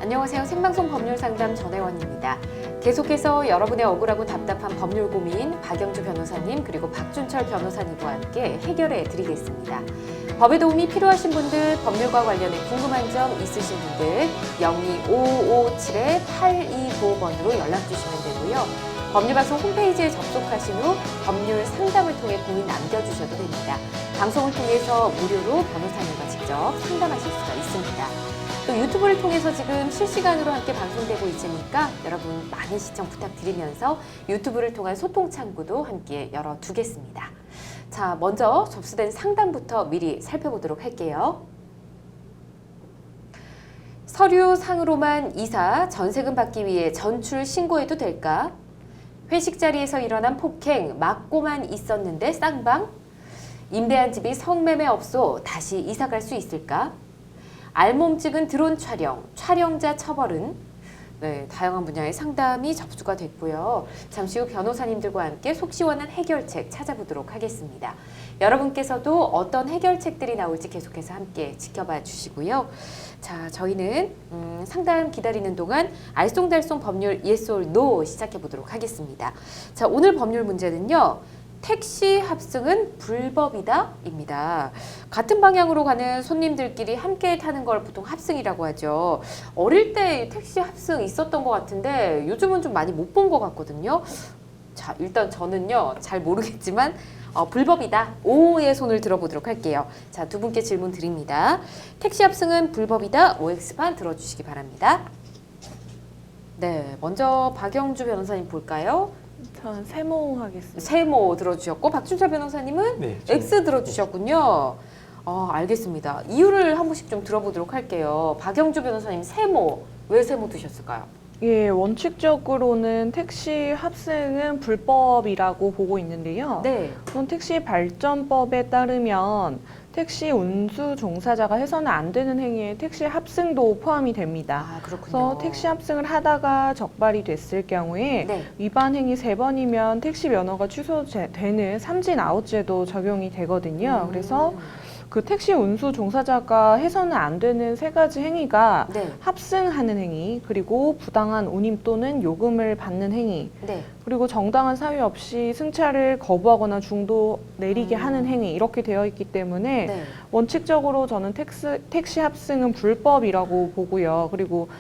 안녕하세요. 생방송 법률상담 전혜원입니다. 계속해서 여러분의 억울하고 답답한 법률 고민 박영주 변호사님 그리고 박준철 변호사님과 함께 해결해 드리겠습니다. 법에 도움이 필요하신 분들, 법률과 관련해 궁금한 점 있으신 분들 025557-8295번으로 연락 주시면 되고요. 법률방송 홈페이지에 접속하신 후 법률 상담을 통해 고민 남겨주셔도 됩니다. 방송을 통해서 무료로 변호사님과 직접 상담하실 수가 있습니다. 또 유튜브를 통해서 지금 실시간으로 함께 방송되고 있으니까 여러분 많은 시청 부탁드리면서 유튜브를 통한 소통 창구도 함께 열어두겠습니다. 자, 먼저 접수된 상담부터 미리 살펴보도록 할게요. 서류상으로만 이사, 전세금 받기 위해 전출 신고해도 될까? 회식 자리에서 일어난 폭행, 맞고만 있었는데 쌍방? 임대한 집이 성매매 업소, 다시 이사 갈 수 있을까? 알몸 찍은 드론 촬영, 촬영자 처벌은? 네, 다양한 분야의 상담이 접수가 됐고요. 잠시 후 변호사님들과 함께 속 시원한 해결책 찾아보도록 하겠습니다. 여러분께서도 어떤 해결책들이 나올지 계속해서 함께 지켜봐 주시고요. 자, 저희는 상담 기다리는 동안 알쏭달쏭 법률 Yes or No 시작해 보도록 하겠습니다. 자, 오늘 법률 문제는요. 택시 합승은 불법이다? 입니다. 같은 방향으로 가는 손님들끼리 함께 타는 걸 보통 합승이라고 하죠. 어릴 때 택시 합승 있었던 것 같은데 요즘은 좀 많이 못 본 것 같거든요. 자, 일단 저는요, 잘 모르겠지만 불법이다. O의 손을 들어보도록 할게요. 자, 두 분께 질문 드립니다. 택시 합승은 불법이다. OX판 들어주시기 바랍니다. 네, 먼저 박영주 변호사님 볼까요? 저는 세모 하겠습니다. 세모 들어주셨고 박준철 변호사님은 네, X 들어주셨군요. 알겠습니다. 이유를 한 번씩 좀 들어보도록 할게요. 박영주 변호사님 세모, 왜 세모 드셨을까요? 예, 원칙적으로는 택시 합승은 불법이라고 보고 있는데요. 네. 우선 택시 발전법에 따르면 택시 운수 종사자가 해서는 안 되는 행위에 택시 합승도 포함이 됩니다. 아, 그렇군요. 그래서 택시 합승을 하다가 적발이 됐을 경우에 네. 위반 행위 3번이면 택시 면허가 취소되는 삼진 아웃제도 적용이 되거든요. 그래서 그 택시 운수 종사자가 해서는 안 되는 3가지 행위가 네. 합승하는 행위, 그리고 부당한 운임 또는 요금을 받는 행위, 네. 그리고 정당한 사유 없이 승차를 거부하거나 중도 내리게 하는 행위, 이렇게 되어 있기 때문에 네. 원칙적으로 저는 택시 합승은 불법이라고 보고요. 그리고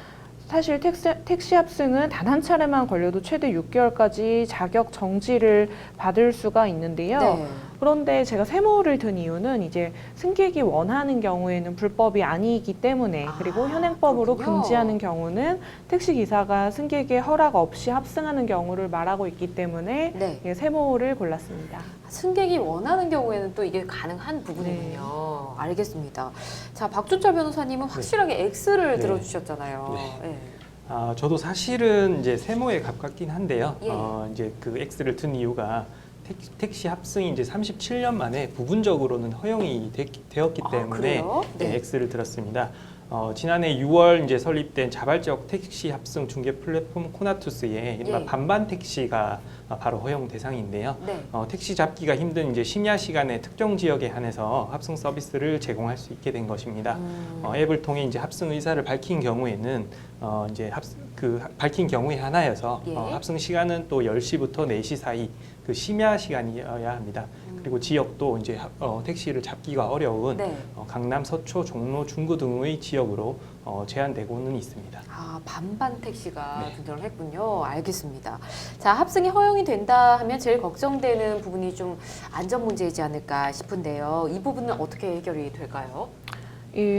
사실 택시 합승은 단 한 차례만 걸려도 최대 6개월까지 자격 정지를 받을 수가 있는데요. 네. 그런데 제가 세모를 든 이유는 이제 승객이 원하는 경우에는 불법이 아니기 때문에, 그리고 현행법으로 그렇군요. 금지하는 경우는 택시기사가 승객의 허락 없이 합승하는 경우를 말하고 있기 때문에 네. 예, 세모를 골랐습니다. 승객이 원하는 경우에는 또 이게 가능한 부분이군요. 알겠습니다. 자, 박준철 변호사님은 확실하게 X를 네. 들어주셨잖아요. 네. 네. 저도 사실은 이제 세모에 가깝긴 한데요. 예. 이제 그 X를 든 이유가 택시 합승이 이제 37년 만에 부분적으로는 허용이 되었기 때문에 그래요? 네. X를 들었습니다. 지난해 6월 이제 설립된 자발적 택시 합승 중개 플랫폼 코나투스에 이른바 예. 반반 택시가 바로 허용 대상인데요. 네. 택시 잡기가 힘든 이제 심야 시간에 특정 지역에 한해서 합승 서비스를 제공할 수 있게 된 것입니다. 앱을 통해 이제 합승 의사를 밝힌 경우에는 이제 밝힌 경우에 하나여서 예. 합승 시간은 또 10시부터 4시 사이 그 심야 시간이어야 합니다. 그리고 지역도 이제 택시를 잡기가 어려운 네. 강남, 서초, 종로, 중구 등의 지역으로 제한되고는 있습니다. 반반 택시가 네. 등장을 했군요. 알겠습니다. 자, 합승이 허용이 된다 하면 제일 걱정되는 부분이 좀 안전 문제이지 않을까 싶은데요. 이 부분은 어떻게 해결이 될까요?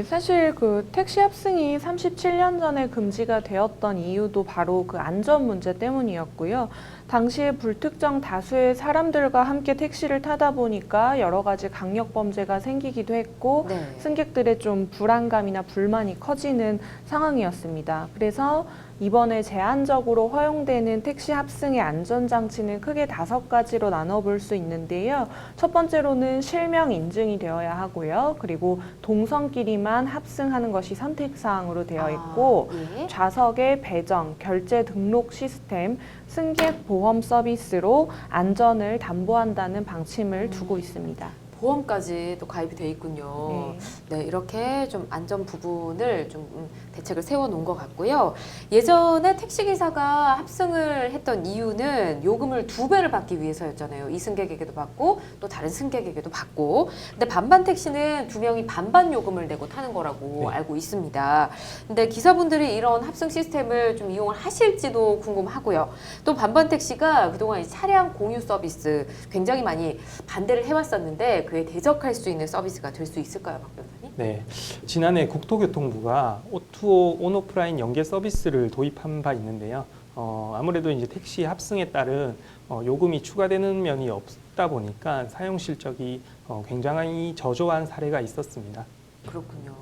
사실 그 택시 합승이 37년 전에 금지가 되었던 이유도 바로 그 안전 문제 때문이었고요. 당시에 불특정 다수의 사람들과 함께 택시를 타다 보니까 여러 가지 강력 범죄가 생기기도 했고 네. 승객들의 좀 불안감이나 불만이 커지는 상황이었습니다. 그래서 이번에 제한적으로 허용되는 택시 합승의 안전장치는 크게 5가지로 나눠볼 수 있는데요. 첫 번째로는 실명 인증이 되어야 하고요. 그리고 동성끼리만 합승하는 것이 선택사항으로 되어 있고 예. 좌석의 배정, 결제 등록 시스템, 승객 보험 서비스로 안전을 담보한다는 방침을 두고 있습니다. 보험까지 또 가입이 돼 있군요. 네, 이렇게 좀 안전 부분을 좀 대책을 세워놓은 것 같고요. 예전에 택시기사가 합승을 했던 이유는 요금을 2배를 받기 위해서였잖아요. 이승객에게도 받고 또 다른 승객에게도 받고. 근데 반반 택시는 2명이 반반 요금을 내고 타는 거라고 네. 알고 있습니다. 근데 기사분들이 이런 합승 시스템을 좀 이용을 하실지도 궁금하고요. 또 반반 택시가 그동안 이 차량 공유 서비스 굉장히 많이 반대를 해왔었는데 그에 대적할 수 있는 서비스가 될 수 있을까요, 박 변호사님? 네, 지난해 국토교통부가 오투오 온오프라인 연계 서비스를 도입한 바 있는데요. 아무래도 이제 택시 합승에 따른 요금이 추가되는 면이 없다 보니까 사용 실적이 굉장히 저조한 사례가 있었습니다. 그렇군요.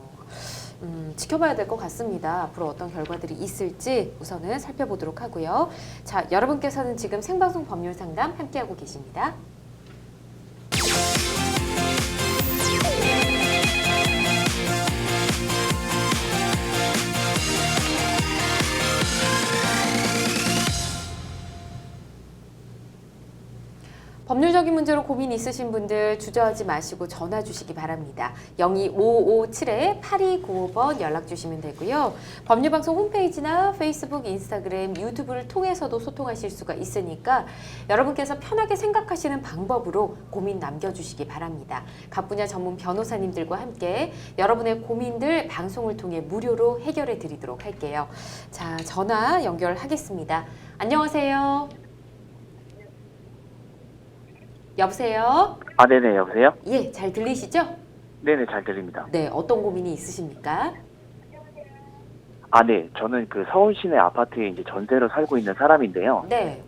지켜봐야 될 것 같습니다. 앞으로 어떤 결과들이 있을지 우선은 살펴보도록 하고요. 자, 여러분께서는 지금 생방송 법률 상담 함께하고 계십니다. 법률적인 문제로 고민 있으신 분들 주저하지 마시고 전화 주시기 바랍니다. 02557-8295번 연락 주시면 되고요. 법률방송 홈페이지나 페이스북, 인스타그램, 유튜브를 통해서도 소통하실 수가 있으니까 여러분께서 편하게 생각하시는 방법으로 고민 남겨주시기 바랍니다. 각 분야 전문 변호사님들과 함께 여러분의 고민들 방송을 통해 무료로 해결해 드리도록 할게요. 자, 전화 연결하겠습니다. 안녕하세요. 여보세요? 네네, 여보세요? 예, 잘 들리시죠? 네네, 잘 들립니다. 네, 어떤 고민이 있으십니까? 네, 저는 그 서울 시내 아파트에 이제 전세로 살고 있는 사람인데요. 네,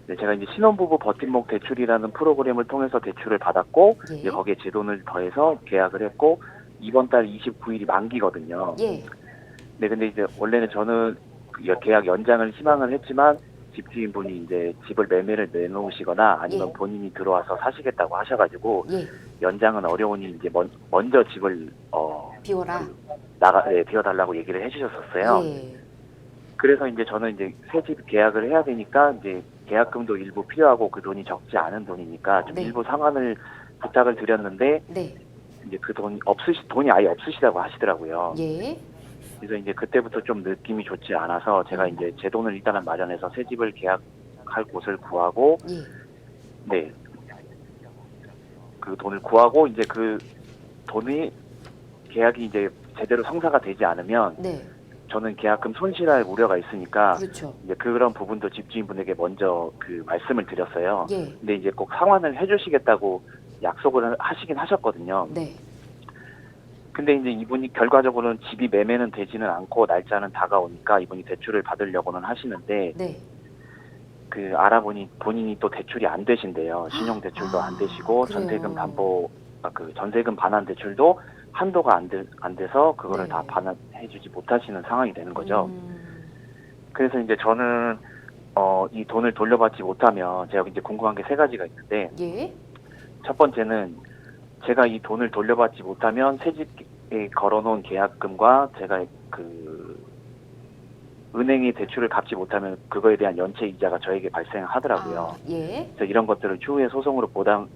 네, 제가 이제 신혼부부 버팀목 대출이라는 프로그램을 통해서 대출을 받았고, 예. 이제 거기에 제 돈을 더해서 계약을 했고, 이번 달 29일이 만기거든요. 예, 네, 근데 이제 원래는 저는 그 계약 연장을 희망을 했지만, 집주인분이 이제 집을 매매를 내놓으시거나 아니면 예. 본인이 들어와서 사시겠다고 하셔가지고, 예, 연장은 어려우니 이제 먼저 집을, 비워라. 비워달라고 얘기를 해주셨었어요. 예, 그래서 이제 저는 이제 새 집 계약을 해야 되니까 이제 계약금도 일부 필요하고 그 돈이 적지 않은 돈이니까 좀 네. 일부 상환을 부탁을 드렸는데 네, 이제 그 돈이 아예 없으시다고 하시더라고요. 예, 그래서 이제 그때부터 좀 느낌이 좋지 않아서 제가 이제 제 돈을 일단은 마련해서 새 집을 계약할 곳을 구하고 예, 네. 그 돈을 구하고 이제 그 돈이 계약이 이제 제대로 성사가 되지 않으면 네, 저는 계약금 손실할 우려가 있으니까 그렇죠. 이제 그런 부분도 집주인분에게 먼저 그 말씀을 드렸어요. 예, 근데 이제 꼭 상환을 해주시겠다고 약속을 하시긴 하셨거든요. 네, 근데 이제 이분이 결과적으로는 집이 매매는 되지는 않고 날짜는 다가오니까 이분이 대출을 받으려고는 하시는데 네. 그 알아보니 본인이 또 대출이 안 되신대요. 신용 대출도 안 되시고 그래요. 전세금 반환 대출도 한도가 안 돼서 그거를 네. 다 반환해주지 못하시는 상황이 되는 거죠. 음, 그래서 이제 저는 이 돈을 돌려받지 못하면 제가 이제 궁금한 게 3가지가 있는데 예, 첫 번째는 제가 이 돈을 돌려받지 못하면 새 집에 걸어놓은 계약금과 제가 그 은행이 대출을 갚지 못하면 그거에 대한 연체 이자가 저에게 발생하더라고요. 예, 그래서 이런 것들을 추후에 소송으로 보상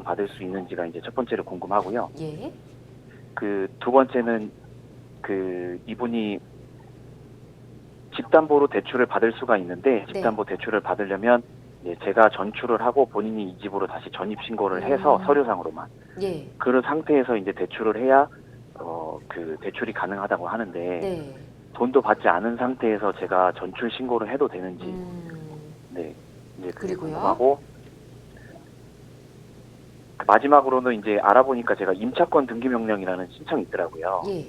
받을 수 있는지가 이제 첫 번째로 궁금하고요. 예, 그 두 번째는 그 이분이 집담보로 대출을 받을 수가 있는데 집담보 대출을 받으려면 이제 제가 전출을 하고 본인이 이 집으로 다시 전입 신고를 해서 서류상으로만 예, 그런 상태에서 이제 대출을 해야 그 대출이 가능하다고 하는데 네. 돈도 받지 않은 상태에서 제가 전출 신고를 해도 되는지 네 이제 그게 그리고요? 궁금하고 마지막으로는 이제 알아보니까 제가 임차권 등기 명령이라는 신청이 있더라고요. 예.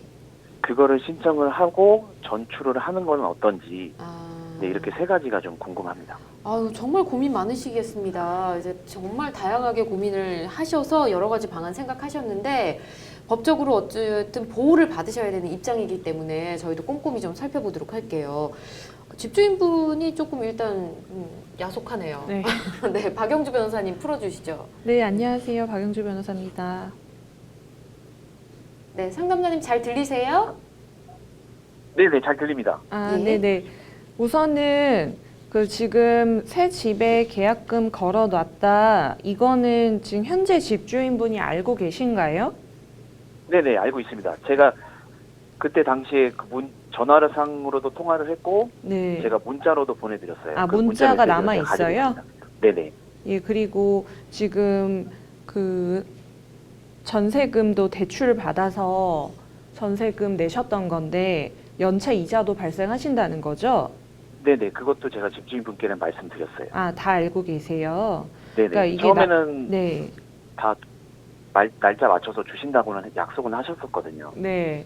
그거를 신청을 하고 전출을 하는 건 어떤지 네, 이렇게 3가지가 좀 궁금합니다. 아유, 정말 고민 많으시겠습니다. 이제 정말 다양하게 고민을 하셔서 여러 가지 방안 생각하셨는데 법적으로 어쨌든 보호를 받으셔야 되는 입장이기 때문에 저희도 꼼꼼히 좀 살펴보도록 할게요. 집주인분이 조금 일단 야속하네요. 네. 네, 박영주 변호사님 풀어주시죠. 네, 안녕하세요. 박영주 변호사입니다. 네, 상담자님 잘 들리세요? 네네, 잘 들립니다. 예. 네네. 우선은 그 지금 새 집에 계약금 걸어놨다. 이거는 지금 현재 집주인분이 알고 계신가요? 네네, 알고 있습니다. 제가 그때 당시에 전화상으로도 통화를 했고 네. 제가 문자로도 보내드렸어요. 아, 그 문자가 문자 메시지를 남아 제가 가지고 있어요? 있습니다. 네네. 예, 그리고 지금 그 전세금도 대출 받아서 전세금 내셨던 건데 연체 이자도 발생하신다는 거죠? 네네. 그것도 제가 집주인분께는 말씀드렸어요. 아, 다 알고 계세요. 네네. 그러니까 이게 처음에는 네. 다 날짜 맞춰서 주신다고는 약속은 하셨었거든요. 네.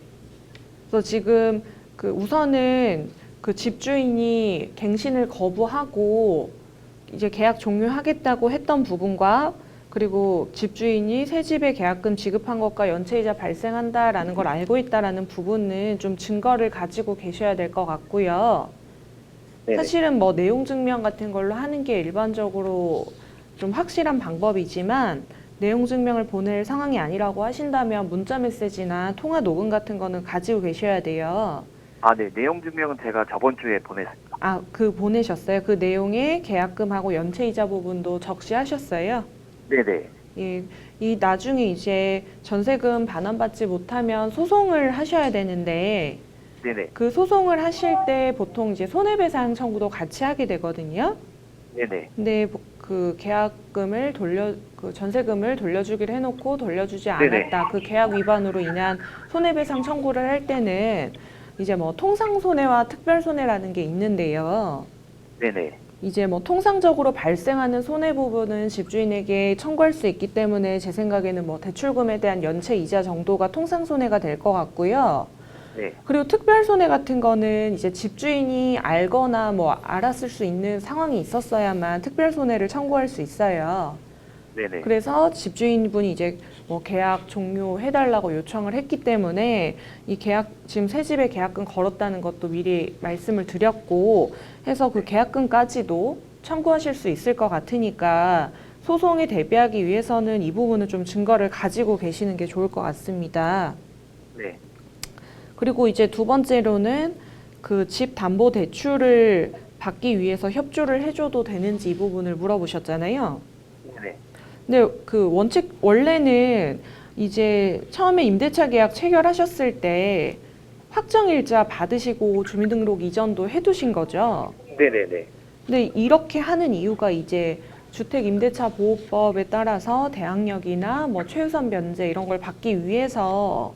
그래서 지금 그 우선은 그 집주인이 갱신을 거부하고 이제 계약 종료하겠다고 했던 부분과 그리고 집주인이 새 집에 계약금 지급한 것과 연체이자 발생한다라는 걸 알고 있다라는 부분은 좀 증거를 가지고 계셔야 될 것 같고요. 네네. 사실은 뭐 내용 증명 같은 걸로 하는 게 일반적으로 좀 확실한 방법이지만 내용 증명을 보낼 상황이 아니라고 하신다면 문자 메시지나 통화 녹음 같은 거는 가지고 계셔야 돼요. 아, 네. 내용 증명은 제가 저번 주에 보냈습니다. 아, 그 보내셨어요? 그 내용에 계약금하고 연체이자 부분도 적시하셨어요? 네네. 예, 이 나중에 이제 전세금 반환받지 못하면 소송을 하셔야 되는데 네네. 그 소송을 하실 때 보통 이제 손해배상 청구도 같이 하게 되거든요. 네네. 근데 그 계약금을 그 전세금을 돌려주기로 해놓고 돌려주지 네네. 않았다. 그 계약 위반으로 인한 손해배상 청구를 할 때는 이제 뭐 통상손해와 특별손해라는 게 있는데요. 네네. 이제 뭐 통상적으로 발생하는 손해 부분은 집주인에게 청구할 수 있기 때문에 제 생각에는 뭐 대출금에 대한 연체 이자 정도가 통상손해가 될 것 같고요. 네. 그리고 특별손해 같은 거는 이제 집주인이 알거나 뭐 알았을 수 있는 상황이 있었어야만 특별손해를 청구할 수 있어요. 네네. 그래서 집주인분이 이제 뭐 계약 종료해달라고 요청을 했기 때문에 이 지금 새 집에 계약금 걸었다는 것도 미리 말씀을 드렸고 해서 그 계약금까지도 청구하실 수 있을 것 같으니까 소송에 대비하기 위해서는 이 부분은 좀 증거를 가지고 계시는 게 좋을 것 같습니다. 네. 그리고 이제 두 번째로는 그 집 담보 대출을 받기 위해서 협조를 해줘도 되는지 이 부분을 물어보셨잖아요. 네네. 근데 그 원래는 이제 처음에 임대차 계약 체결하셨을 때 확정일자 받으시고 주민등록 이전도 해두신 거죠. 네네네. 근데 이렇게 하는 이유가 이제 주택임대차보호법에 따라서 대항력이나 뭐 최우선 면제 이런 걸 받기 위해서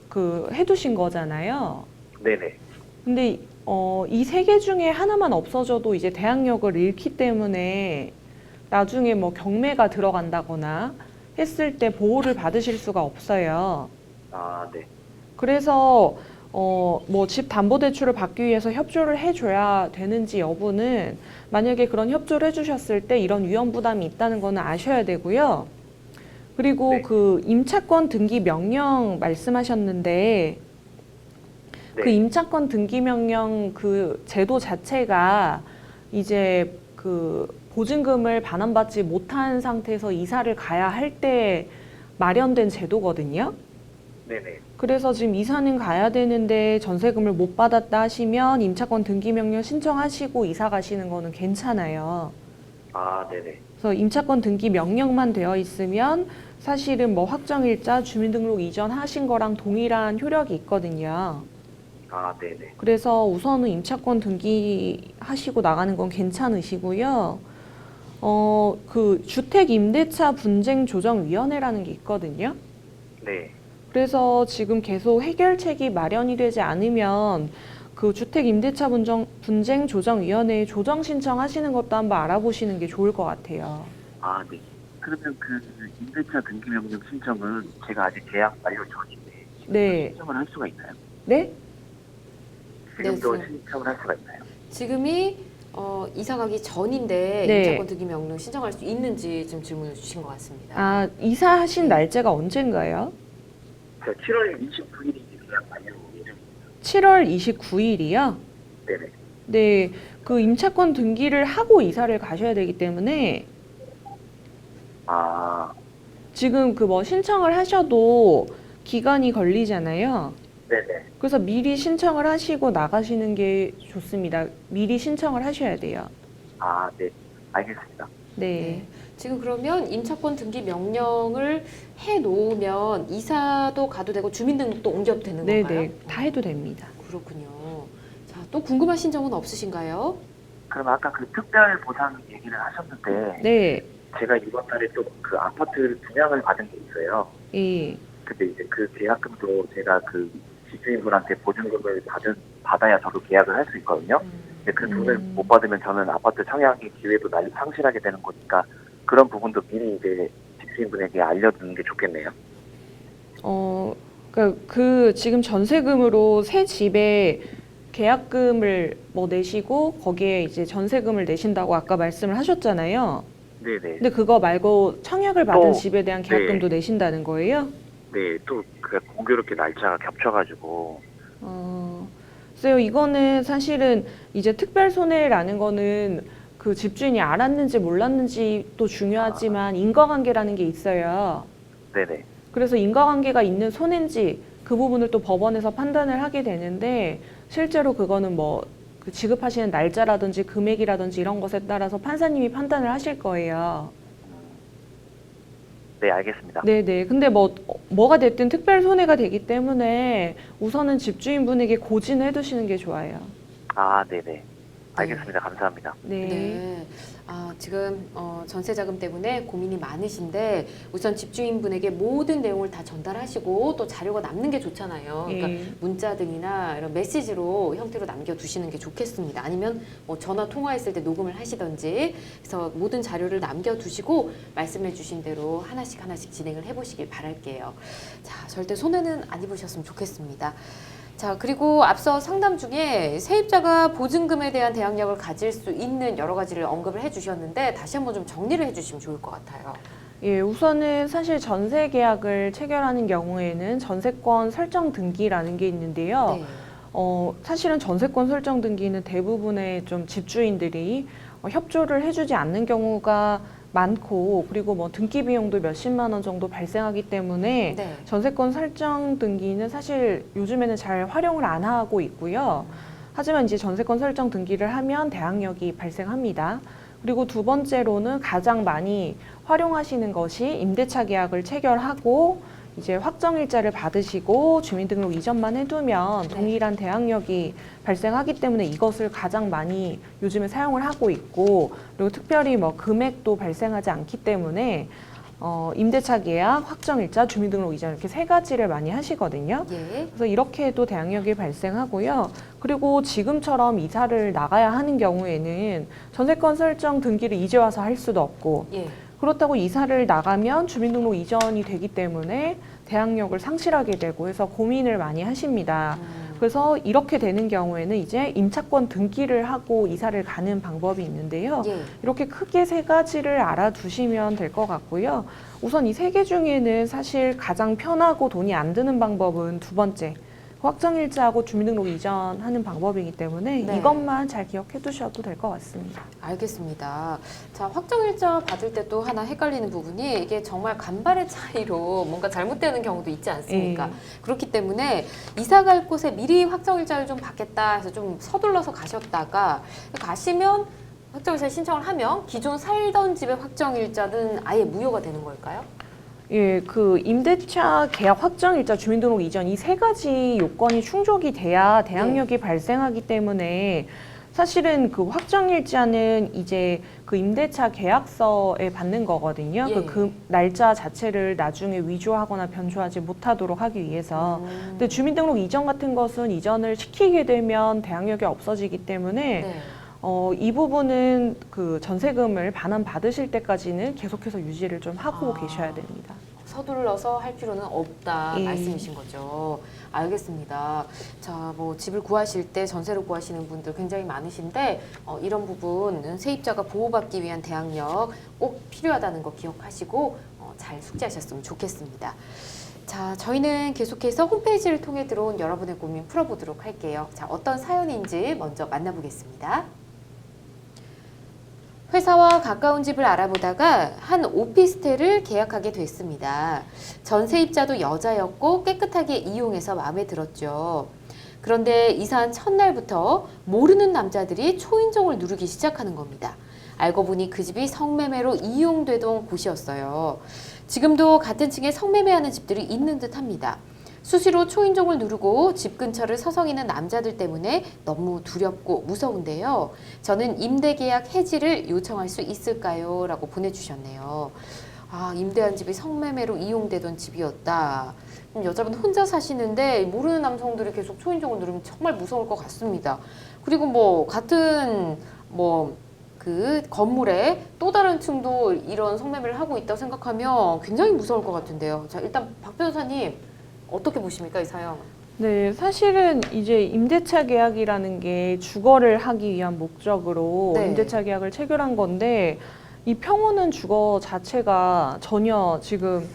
그 해두신 거잖아요. 네네. 근데 이 세 개 중에 하나만 없어져도 이제 대항력을 잃기 때문에 나중에 뭐 경매가 들어간다거나 했을 때 보호를 받으실 수가 없어요. 아, 네. 그래서 뭐 집 담보 대출을 받기 위해서 협조를 해줘야 되는지 여부는 만약에 그런 협조를 해주셨을 때 이런 위험 부담이 있다는 거는 아셔야 되고요. 그리고 네. 그 임차권 등기 명령 말씀하셨는데 네. 그 임차권 등기 명령 그 제도 자체가 이제 그 보증금을 반환받지 못한 상태에서 이사를 가야 할 때 마련된 제도거든요. 네네. 그래서 지금 이사는 가야 되는데 전세금을 못 받았다 하시면 임차권 등기 명령 신청하시고 이사 가시는 거는 괜찮아요. 아, 네네. 그래서 임차권 등기 명령만 되어 있으면 사실은 뭐 확정일자 주민등록 이전하신 거랑 동일한 효력이 있거든요. 아, 네네. 그래서 우선은 임차권 등기하시고 나가는 건 괜찮으시고요. 그 주택임대차 분쟁조정위원회라는 게 있거든요. 네. 그래서 지금 계속 해결책이 마련이 되지 않으면 그 주택임대차 분쟁조정위원회에 조정 신청하시는 것도 한번 알아보시는 게 좋을 것 같아요. 아, 네. 그러면 그 임대차 등기명령 신청은 제가 아직 계약 만료 전인데 네. 신청을 할 수가 있나요? 네? 지금도 네, 신청을 할 수가 있나요? 지금이 이사 가기 전인데 네. 임차권 등기 명령 신청할 수 있는지 지금 질문을 주신 것 같습니다. 아, 이사하신 날짜가 언젠가요? 저 7월 29일이 계약 만료 예정입니다. 7월 29일이요? 네네. 네, 그 임차권 등기를 하고 이사를 가셔야 되기 때문에 아, 지금 그 뭐 신청을 하셔도 기간이 걸리잖아요. 네네. 그래서 미리 신청을 하시고 나가시는 게 좋습니다. 미리 신청을 하셔야 돼요. 아, 네. 알겠습니다. 네. 지금 그러면 임차권 등기 명령을 해 놓으면 이사도 가도 되고 주민등록도 옮겨도 되는 네, 건가요? 네. 다 해도 됩니다. 그렇군요. 자, 또 궁금하신 점은 없으신가요? 그럼 아까 그 특별 보상 얘기를 하셨는데 네. 제가 이번 달에 또 그 아파트를 분양을 받은 게 있어요. 예. 근데 이제 그 계약금도 제가 그 집주인분한테 보증금을 받아야 저도 계약을 할 수 있거든요. 근데 그 돈을 못 받으면 저는 아파트 청약의 기회도 상실하게 되는 거니까 그런 부분도 미리 이제 집주인분에게 알려주는 게 좋겠네요. 그 지금 전세금으로 새 집에 계약금을 뭐 내시고 거기에 이제 전세금을 내신다고 아까 말씀을 하셨잖아요. 네네. 근데 그거 말고 청약을 받은 또, 집에 대한 계약금도 내신다는 거예요? 네, 또 그 공교롭게 날짜가 겹쳐가지고 글쎄요, 이거는 사실은 이제 특별 손해라는 거는 그 집주인이 알았는지 몰랐는지도 중요하지만 인과관계라는 게 있어요. 네네. 그래서 인과관계가 있는 손해인지 그 부분을 또 법원에서 판단을 하게 되는데 실제로 그거는 뭐 그 지급하시는 날짜라든지 금액이라든지 이런 것에 따라서 판사님이 판단을 하실 거예요. 네, 알겠습니다. 네네. 근데 뭐가 됐든 특별 손해가 되기 때문에 우선은 집주인분에게 고지는 해두시는 게 좋아요. 아, 네네. 알겠습니다. 감사합니다. 네. 네. 지금 전세 자금 때문에 고민이 많으신데 우선 집주인분에게 모든 내용을 다 전달하시고 또 자료가 남는 게 좋잖아요. 그러니까 예. 문자 등이나 이런 메시지로 형태로 남겨두시는 게 좋겠습니다. 아니면 뭐 전화 통화했을 때 녹음을 하시던지 그래서 모든 자료를 남겨두시고 말씀해주신 대로 하나씩 진행을 해보시길 바랄게요. 자, 절대 손해는 안 입으셨으면 좋겠습니다. 자, 그리고 앞서 상담 중에 세입자가 보증금에 대한 대항력을 가질 수 있는 여러 가지를 언급을 해주셨는데 다시 한번 좀 정리를 해주시면 좋을 것 같아요. 예, 우선은 사실 전세 계약을 체결하는 경우에는 전세권 설정 등기라는 게 있는데요. 네. 사실은 전세권 설정 등기는 대부분의 좀 집주인들이 협조를 해주지 않는 경우가 많고 그리고 뭐 등기 비용도 몇십만 원 정도 발생하기 때문에 네. 전세권 설정 등기는 사실 요즘에는 잘 활용을 안 하고 있고요. 하지만 이제 전세권 설정 등기를 하면 대항력이 발생합니다. 그리고 두 번째로는 가장 많이 활용하시는 것이 임대차 계약을 체결하고 이제 확정일자를 받으시고 주민등록 이전만 해두면 동일한 대항력이 발생하기 때문에 이것을 가장 많이 요즘에 사용을 하고 있고 그리고 특별히 뭐 금액도 발생하지 않기 때문에 임대차 계약, 확정일자, 주민등록 이전 이렇게 세 가지를 많이 하시거든요. 예. 그래서 이렇게 해도 대항력이 발생하고요. 그리고 지금처럼 이사를 나가야 하는 경우에는 전세권 설정 등기를 이제 와서 할 수도 없고 예. 그렇다고 이사를 나가면 주민등록 이전이 되기 때문에 대항력을 상실하게 되고 해서 고민을 많이 하십니다. 그래서 이렇게 되는 경우에는 이제 임차권 등기를 하고 이사를 가는 방법이 있는데요. 예. 이렇게 크게 세 가지를 알아두시면 될 것 같고요. 우선 이 세 개 중에는 사실 가장 편하고 돈이 안 드는 방법은 두 번째, 확정일자하고 주민등록 이전하는 방법이기 때문에 네. 이것만 잘 기억해 두셔도 될 것 같습니다. 알겠습니다. 자, 확정일자 받을 때 또 하나 헷갈리는 부분이 이게 정말 간발의 차이로 뭔가 잘못되는 경우도 있지 않습니까? 예. 그렇기 때문에 이사 갈 곳에 미리 확정일자를 좀 받겠다 해서 좀 서둘러서 가셨다가 가시면 확정일자 신청을 하면 기존 살던 집의 확정일자는 아예 무효가 되는 걸까요? 예, 그 임대차 계약 확정일자 주민등록 이전 이 세 가지 요건이 충족이 돼야 대항력이 발생하기 때문에 사실은 그 확정일자는 이제 그 임대차 계약서에 받는 거거든요. 예. 그 날짜 자체를 나중에 위조하거나 변조하지 못하도록 하기 위해서. 근데 주민등록 이전 같은 것은 이전을 시키게 되면 대항력이 없어지기 때문에 네. 이 부분은 그 전세금을 반환 받으실 때까지는 계속해서 유지를 좀 하고 계셔야 됩니다. 서둘러서 할 필요는 없다 예. 말씀이신 거죠. 알겠습니다. 자, 뭐 집을 구하실 때 전세로 구하시는 분들 굉장히 많으신데 이런 부분은 세입자가 보호받기 위한 대항력 꼭 필요하다는 거 기억하시고 잘 숙지하셨으면 좋겠습니다. 자, 저희는 계속해서 홈페이지를 통해 들어온 여러분의 고민 풀어보도록 할게요. 자, 어떤 사연인지 먼저 만나보겠습니다. 회사와 가까운 집을 알아보다가 한 오피스텔을 계약하게 됐습니다. 전 세입자도 여자였고 깨끗하게 이용해서 마음에 들었죠. 그런데 이사한 첫날부터 모르는 남자들이 초인종을 누르기 시작하는 겁니다. 알고 보니 그 집이 성매매로 이용되던 곳이었어요. 지금도 같은 층에 성매매하는 집들이 있는 듯합니다. 수시로 초인종을 누르고 집 근처를 서성이는 남자들 때문에 너무 두렵고 무서운데요. 저는 임대계약 해지를 요청할 수 있을까요? 라고 보내주셨네요. 아, 임대한 집이 성매매로 이용되던 집이었다. 여자분 혼자 사시는데 모르는 남성들이 계속 초인종을 누르면 정말 무서울 것 같습니다. 그리고 뭐 같은 그 건물에 또 다른 층도 이런 성매매를 하고 있다고 생각하면 굉장히 무서울 것 같은데요. 자, 일단 박 변호사님 어떻게 보십니까, 이 사연? 네, 사실은 이제 임대차 계약이라는 게 주거를 하기 위한 목적으로 네. 임대차 계약을 체결한 건데 이 평온한 주거 자체가 전혀 지금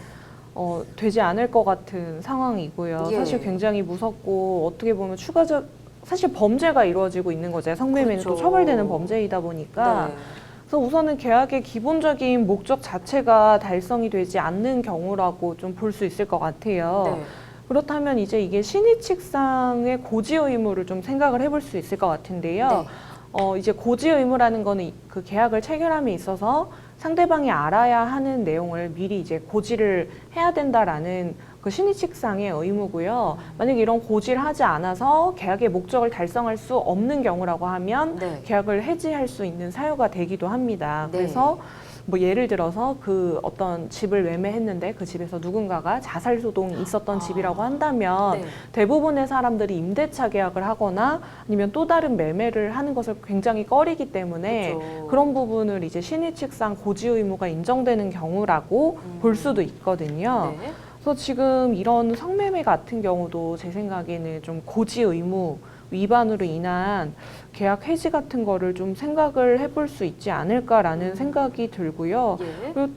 되지 않을 것 같은 상황이고요. 예. 사실 굉장히 무섭고 어떻게 보면 추가적 사실 범죄가 이루어지고 있는 거죠. 성매매는 또 그렇죠. 처벌되는 범죄이다 보니까 네. 그래서 우선은 계약의 기본적인 목적 자체가 달성이 되지 않는 경우라고 좀 볼 수 있을 것 같아요. 네. 그렇다면 이제 이게 신의칙상의 고지 의무를 좀 생각을 해볼 수 있을 것 같은데요. 네. 이제 고지 의무라는 거는 그 계약을 체결함에 있어서 상대방이 알아야 하는 내용을 미리 이제 고지를 해야 된다라는 그 신의칙상의 의무고요. 만약에 이런 고지를 하지 않아서 계약의 목적을 달성할 수 없는 경우라고 하면 네. 계약을 해지할 수 있는 사유가 되기도 합니다. 네. 그래서 뭐 예를 들어서 그 어떤 집을 매매했는데 그 집에서 누군가가 자살 소동이 있었던 집이라고 한다면 네. 대부분의 사람들이 임대차 계약을 하거나 아니면 또 다른 매매를 하는 것을 굉장히 꺼리기 때문에 그렇죠. 그런 부분을 이제 신의칙상 고지 의무가 인정되는 경우라고 볼 수도 있거든요. 네. 그래서 지금 이런 성매매 같은 경우도 제 생각에는 좀 고지 의무 위반으로 인한 계약 해지 같은 거를 좀 생각을 해볼 수 있지 않을까라는 생각이 들고요. 예. 그리고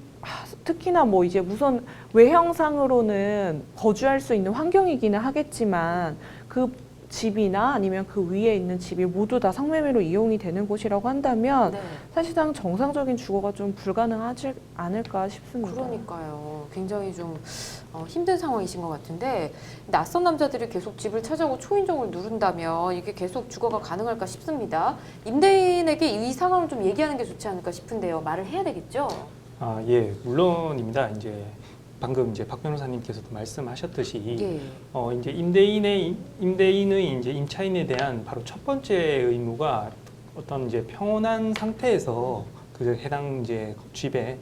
특히나 뭐 이제 우선 외형상으로는 거주할 수 있는 환경이기는 하겠지만 그 집이나 아니면 그 위에 있는 집이 모두 다 성매매로 이용이 되는 곳이라고 한다면 네. 사실상 정상적인 주거가 좀 불가능하지 않을까 싶습니다. 그러니까요. 굉장히 좀 힘든 상황이신 것 같은데 낯선 남자들이 계속 집을 찾아오고 초인종을 누른다면 이게 계속 주거가 가능할까 싶습니다. 임대인에게 이 상황을 좀 얘기하는 게 좋지 않을까 싶은데요. 말을 해야 되겠죠? 아, 예, 물론입니다. 이제 방금 이제 박 변호사님께서도 말씀하셨듯이 예. 이제 임대인의 이제 임차인에 대한 바로 첫 번째 의무가 어떤 이제 평온한 상태에서 그 해당 이제 집에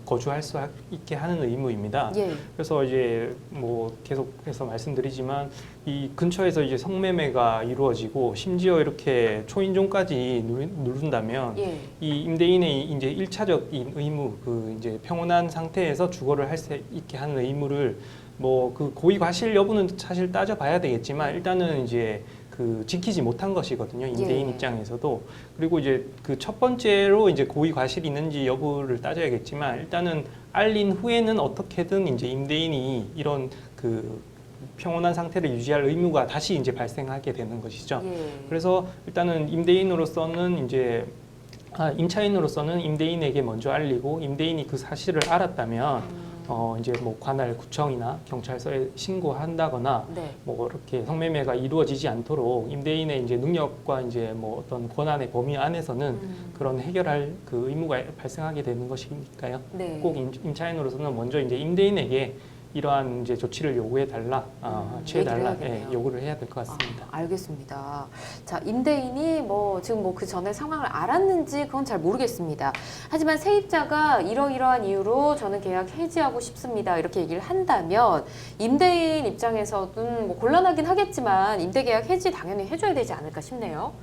거주할 수 있게 하는 의무입니다. 예. 그래서 이제 뭐 계속해서 말씀드리지만 이 근처에서 이제 성매매가 이루어지고 심지어 이렇게 초인종까지 누른다면 예. 이 임대인의 이제 일차적인 의무, 그 이제 평온한 상태에서 주거를 할 수 있게 하는 의무를 뭐 그 고의 과실 여부는 사실 따져봐야 되겠지만 일단은 이제 그 지키지 못한 것이거든요. 임대인 예. 입장에서도. 그리고 이제 그 첫 번째로 이제 고의 과실이 있는지 여부를 따져야겠지만 일단은 알린 후에는 어떻게든 이제 임대인이 이런 그 평온한 상태를 유지할 의무가 다시 이제 발생하게 되는 것이죠. 예. 그래서 일단은 임대인으로서는 이제 임차인으로서는 임대인에게 먼저 알리고 임대인이 그 사실을 알았다면 이제 뭐 관할 구청이나 경찰서에 신고한다거나 네. 뭐 이렇게 성매매가 이루어지지 않도록 임대인의 이제 능력과 이제 뭐 어떤 권한의 범위 안에서는 그런 해결할 그 의무가 발생하게 되는 것이니까요. 네. 꼭 임차인으로서는 먼저 이제 임대인에게 이러한 이제 조치를 요구해 달라, 취해 달라, 얘기를 해야겠네요. 요구를 해야 될 것 같습니다. 알겠습니다. 자, 임대인이 뭐 지금 뭐 그 전에 상황을 알았는지 그건 잘 모르겠습니다. 하지만 세입자가 이러이러한 이유로 저는 계약 해지하고 싶습니다. 이렇게 얘기를 한다면 임대인 입장에서는 뭐 곤란하긴 하겠지만 임대 계약 해지 당연히 해줘야 되지 않을까 싶네요.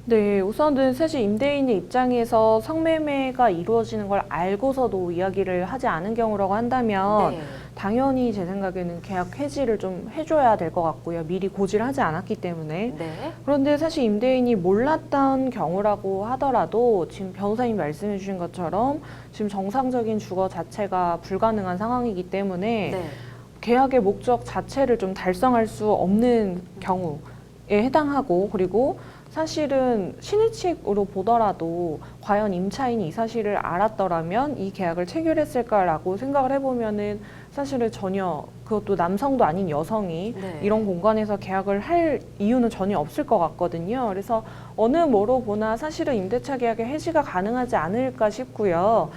네, 우선은 사실 임대인의 입장에서 성매매가 이루어지는 걸 알고서도 이야기를 하지 않은 경우라고 한다면 네. 당연히 제 생각에는 계약 해지를 좀 해줘야 될 것 같고요. 미리 고지를 하지 않았기 때문에. 네. 그런데 사실 임대인이 몰랐던 경우라고 하더라도 지금 변호사님 말씀해 주신 것처럼 지금 정상적인 주거 자체가 불가능한 상황이기 때문에 네. 계약의 목적 자체를 좀 달성할 수 없는 경우에 해당하고 그리고 사실은 신의칙으로 보더라도 과연 임차인이 이 사실을 알았더라면 이 계약을 체결했을까라고 생각을 해보면은 사실은 전혀, 그것도 남성도 아닌 여성이 네. 이런 공간에서 계약을 할 이유는 전혀 없을 것 같거든요. 그래서 어느 뭐로 보나 사실은 임대차 계약의 해지가 가능하지 않을까 싶고요.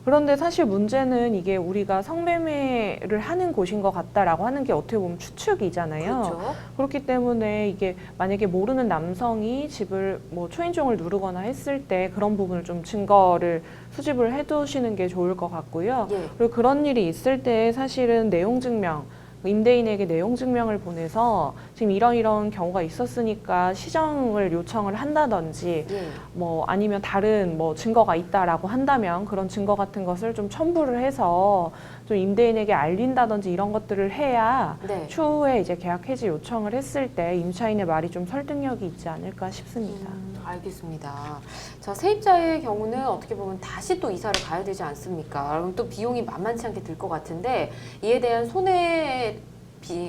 그런데 사실 문제는 이게 우리가 성매매를 하는 곳인 것 같다라고 하는 게 어떻게 보면 추측이잖아요. 그렇죠. 그렇기 때문에 이게 만약에 모르는 남성이 집을 뭐 초인종을 누르거나 했을 때 그런 부분을 좀 증거를 수집을 해두시는 게 좋을 것 같고요. 예. 그리고 그런 일이 있을 때 사실은 내용 증명, 임대인에게 내용 증명을 보내서 지금 이런 경우가 있었으니까 시정을 요청을 한다든지 예. 뭐 아니면 다른 뭐 증거가 있다라고 한다면 그런 증거 같은 것을 좀 첨부를 해서 좀 임대인에게 알린다든지 이런 것들을 해야 네. 추후에 이제 계약 해지 요청을 했을 때 임차인의 말이 좀 설득력이 있지 않을까 싶습니다. 알겠습니다. 자, 세입자의 경우는 어떻게 보면 다시 또 이사를 가야 되지 않습니까? 그럼 또 비용이 만만치 않게 들 것 같은데 이에 대한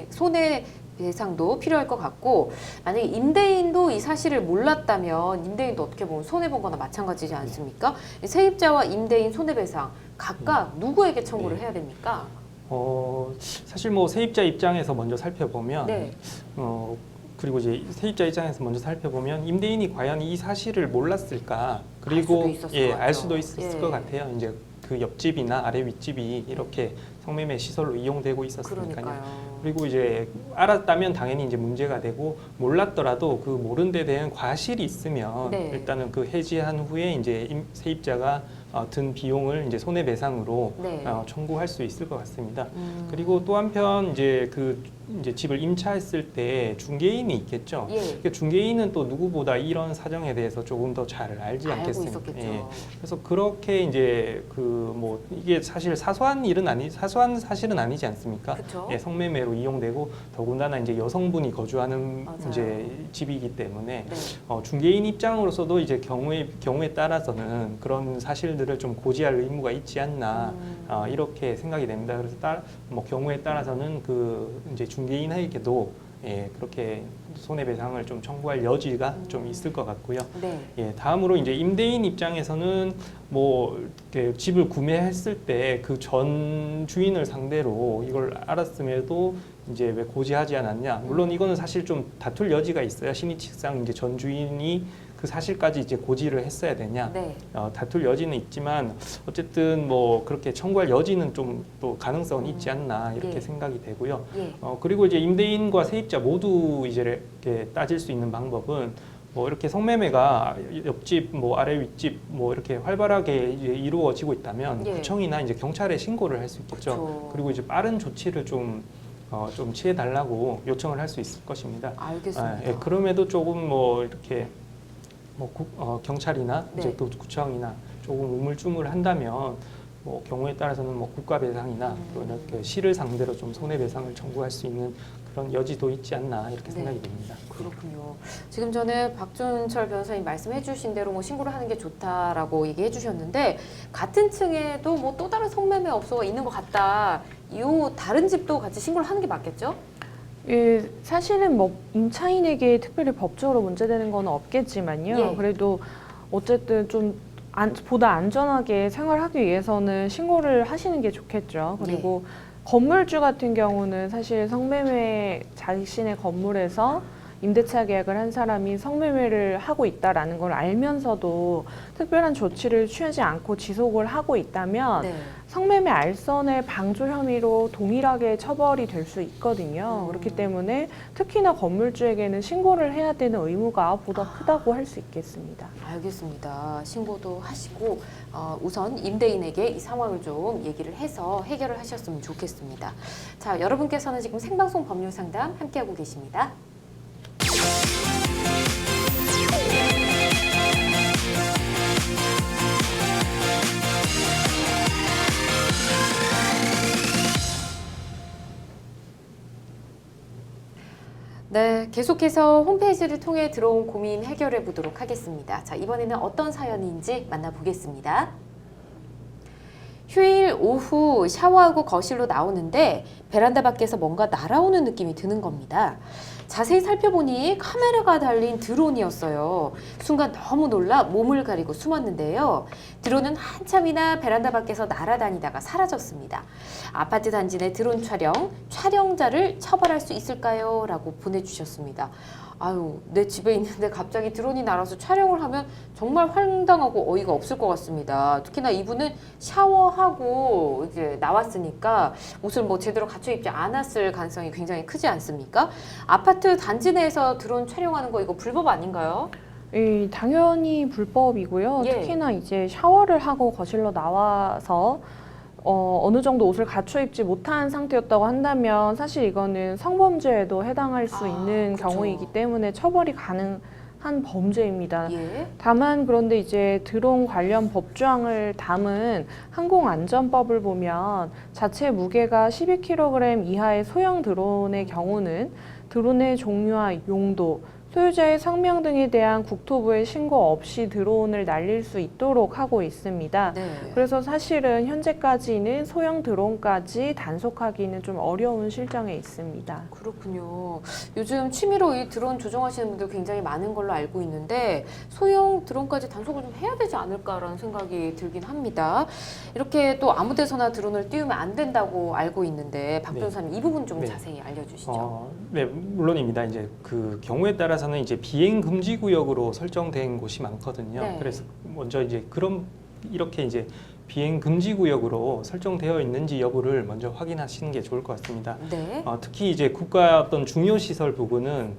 손해배상도 필요할 것 같고, 만약에 임대인도 이 사실을 몰랐다면 임대인도 어떻게 보면 손해본 거나 마찬가지지 않습니까? 세입자와 임대인 손해배상 각각 누구에게 청구를 해야 됩니까? 사실 뭐 세입자 입장에서 먼저 살펴보면 네. 그리고 이제 세입자 입장에서 먼저 살펴보면 임대인이 과연 이 사실을 몰랐을까? 그리고 알 수도 있었을 것 알 같아요. 수도 있었을 예. 것 같아요. 이제 그 옆집이나 아래 윗집이 이렇게 성매매 시설로 이용되고 있었으니까요. 그러니까요. 그리고 이제 알았다면 당연히 이제 문제가 되고, 몰랐더라도 그 모른 데 대한 과실이 있으면 네. 일단은 그 해지한 후에 이제 세입자가 든 비용을 이제 손해배상으로 네. 청구할 수 있을 것 같습니다. 음. 그리고 또 한편 이제 이제 집을 임차했을 때 중개인이 있겠죠. 예. 그러니까 중개인은 또 누구보다 이런 사정에 대해서 조금 더 잘 알지 알고 않겠습니까? 있었겠죠. 그래서 그렇게 이제 뭐 이게 사실 사소한 사실은 아니지 않습니까? 그쵸. 예, 성매매로 이용되고 더군다나 이제 여성분이 거주하는 맞아요. 이제 집이기 때문에 네. 중개인 입장으로서도 이제 경우에 따라서는 그런 사실들을 좀 고지할 의무가 있지 않나 이렇게 생각이 됩니다. 그래서 뭐 경우에 따라서는 그 이제 중개인에게도 그렇게 손해배상을 좀 청구할 여지가 좀 있을 것 같고요. 네. 예, 다음으로 이제 임대인 입장에서는 뭐 이렇게 집을 구매했을 때 그 전 주인을 상대로 이걸 알았음에도 이제 왜 고지하지 않았냐. 물론 이거는 사실 좀 다툴 여지가 있어요. 신의칙상 이제 전 주인이 그 사실까지 이제 고지를 했어야 되냐. 네. 다툴 여지는 있지만 어쨌든 뭐 그렇게 청구할 여지는 좀 또 가능성은 있지 않나 이렇게 예. 생각이 되고요. 예. 그리고 이제 임대인과 세입자 모두 이제 이렇게 따질 수 있는 방법은 뭐 이렇게 성매매가 옆집, 뭐 아래 윗집 뭐 이렇게 활발하게 이제 이루어지고 있다면 예. 구청이나 이제 경찰에 신고를 할 수 있겠죠. 그쵸. 그리고 이제 빠른 조치를 좀 취해달라고 요청을 할 수 있을 것입니다. 알겠습니다. 예, 그럼에도 조금 뭐 이렇게 뭐 경찰이나 네. 이제 또 구청이나 조금 우물쭈물한다면 뭐 경우에 따라서는 뭐 국가배상이나 또 이렇게 시를 상대로 좀 손해배상을 청구할 수 있는 그런 여지도 있지 않나 이렇게 네. 생각이 됩니다. 그렇군요. 지금 전에 박준철 변호사님 말씀해주신 대로 뭐 신고를 하는 게 좋다라고 얘기해주셨는데, 같은 층에도 뭐 또 다른 성매매 업소가 있는 것 같다. 이 다른 집도 같이 신고를 하는 게 맞겠죠? 예, 사실은 뭐 임차인에게 특별히 법적으로 문제되는 건 없겠지만요. 예. 그래도 어쨌든 좀 보다 안전하게 생활하기 위해서는 신고를 하시는 게 좋겠죠. 그리고 건물주 같은 경우는 사실 성매매, 자신의 건물에서 임대차 계약을 한 사람이 성매매를 하고 있다라는 걸 알면서도 특별한 조치를 취하지 않고 지속을 하고 있다면 네. 성매매 알선의 방조 혐의로 동일하게 처벌이 될 수 있거든요. 그렇기 때문에 특히나 건물주에게는 신고를 해야 되는 의무가 보다 크다고 할 수 있겠습니다. 알겠습니다. 신고도 하시고 우선 임대인에게 이 상황을 좀 얘기를 해서 해결을 하셨으면 좋겠습니다. 자, 여러분께서는 지금 생방송 법률 상담 함께하고 계십니다. 네, 계속해서 홈페이지를 통해 들어온 고민 해결해 보도록 하겠습니다. 자, 이번에는 어떤 사연인지 만나보겠습니다. 휴일 오후 샤워하고 거실로 나오는데 베란다 밖에서 뭔가 날아오는 느낌이 드는 겁니다. 자세히 살펴보니 카메라가 달린 드론이었어요. 순간 너무 놀라 몸을 가리고 숨었는데요. 드론은 한참이나 베란다 밖에서 날아다니다가 사라졌습니다. 아파트 단지 내 드론 촬영자를 처벌할 수 있을까요? 라고 보내주셨습니다. 아유, 내 집에 있는데 갑자기 드론이 날아서 촬영을 하면 정말 황당하고 어이가 없을 것 같습니다. 특히나 이분은 샤워하고 이제 나왔으니까 옷을 뭐 제대로 갖춰 입지 않았을 가능성이 굉장히 크지 않습니까? 아파트 단지 내에서 드론 촬영하는 거 이거 불법 아닌가요? 예, 당연히 불법이고요. 예. 특히나 이제 샤워를 하고 거실로 나와서 어느 정도 옷을 갖춰 입지 못한 상태였다고 한다면 사실 이거는 성범죄에도 해당할 수 있는 그쵸. 경우이기 때문에 처벌이 가능한 범죄입니다. 예. 다만 그런데 이제 드론 관련 법조항을 담은 항공안전법을 보면 자체 무게가 12kg 이하의 소형 드론의 경우는 드론의 종류와 용도, 소유자의 성명 등에 대한 국토부의 신고 없이 드론을 날릴 수 있도록 하고 있습니다. 네. 그래서 사실은 현재까지는 소형 드론까지 단속하기는 좀 어려운 실정에 있습니다. 그렇군요. 요즘 취미로 이 드론 조종하시는 분들 굉장히 많은 걸로 알고 있는데 소형 드론까지 단속을 좀 해야 되지 않을까라는 생각이 들긴 합니다. 이렇게 또 아무 데서나 드론을 띄우면 안 된다고 알고 있는데 박 네. 변호사님 이 부분 좀 네. 자세히 알려주시죠. 네, 물론입니다. 이제 그 경우에 따라서는 이제 비행 금지 구역으로 설정된 곳이 많거든요. 네. 그래서 먼저 이제 이렇게 이제 비행 금지 구역으로 설정되어 있는지 여부를 먼저 확인하시는 게 좋을 것 같습니다. 네. 특히 이제 국가 어떤 중요 시설 부근은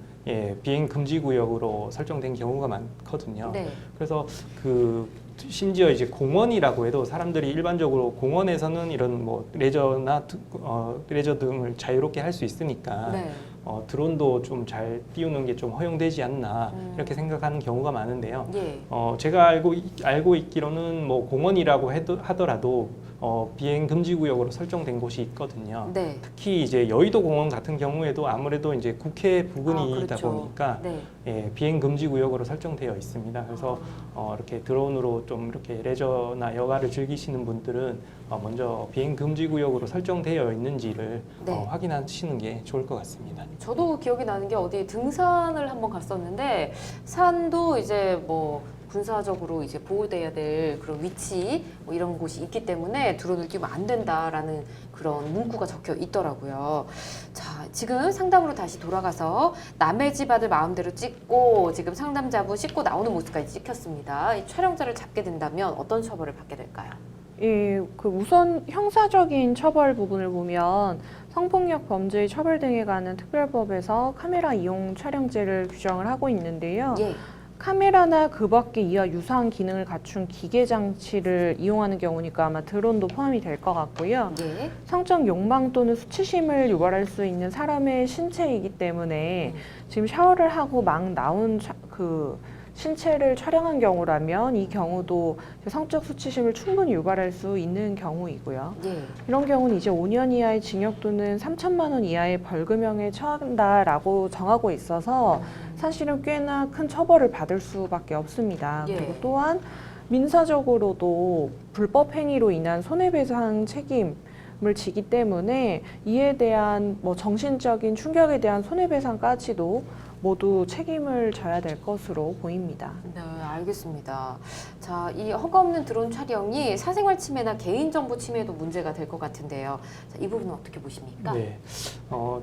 비행 금지 구역으로 설정된 경우가 많거든요. 네. 그래서 심지어 이제 공원이라고 해도 사람들이 일반적으로 공원에서는 이런 뭐 레저나 레저 등을 자유롭게 할 수 있으니까 네. 드론도 좀 잘 띄우는 게 좀 허용되지 않나 이렇게 생각하는 경우가 많은데요. 예. 제가 알고 있기로는 뭐 공원이라고 하더라도 비행 금지 구역으로 설정된 곳이 있거든요. 네. 특히 이제 여의도 공원 같은 경우에도 아무래도 이제 국회 부근이다 그렇죠. 보니까 네. 비행 금지 구역으로 설정되어 있습니다. 그래서 이렇게 드론으로 좀 이렇게 레저나 여가를 즐기시는 분들은 먼저 비행 금지 구역으로 설정되어 있는지를 네. 확인하시는 게 좋을 것 같습니다. 저도 기억이 나는 게 어디 등산을 한번 갔었는데 산도 이제 뭐 군사적으로 이제 보호돼야 될 그런 위치 뭐 이런 곳이 있기 때문에 드론을 띄우면 안 된다라는 그런 문구가 적혀 있더라고요. 자, 지금 상담으로 다시 돌아가서 남의 집 아들 마음대로 찍고 지금 상담자분 씻고 나오는 모습까지 찍혔습니다. 이 촬영자를 잡게 된다면 어떤 처벌을 받게 될까요? 예, 우선 형사적인 처벌 부분을 보면 성폭력 범죄의 처벌 등에 관한 특별법에서 카메라 이용 촬영죄를 규정을 하고 있는데요. 예. 카메라나 그 밖에 이와 유사한 기능을 갖춘 기계 장치를 이용하는 경우니까 아마 드론도 포함이 될 것 같고요. 예. 성적 욕망 또는 수치심을 유발할 수 있는 사람의 신체이기 때문에 지금 샤워를 하고 막 나온 신체를 촬영한 경우라면 이 경우도 성적 수치심을 충분히 유발할 수 있는 경우이고요. 예. 이런 경우는 이제 5년 이하의 징역 또는 3천만 원 이하의 벌금형에 처한다라고 정하고 있어서 사실은 꽤나 큰 처벌을 받을 수밖에 없습니다. 예. 그리고 또한 민사적으로도 불법 행위로 인한 손해배상 책임을 지기 때문에 이에 대한 뭐 정신적인 충격에 대한 손해배상까지도 모두 책임을 져야 될 것으로 보입니다. 네, 알겠습니다. 자, 이 허가 없는 드론 촬영이 사생활 침해나 개인정보 침해도 문제가 될 것 같은데요. 자, 이 부분은 어떻게 보십니까? 네.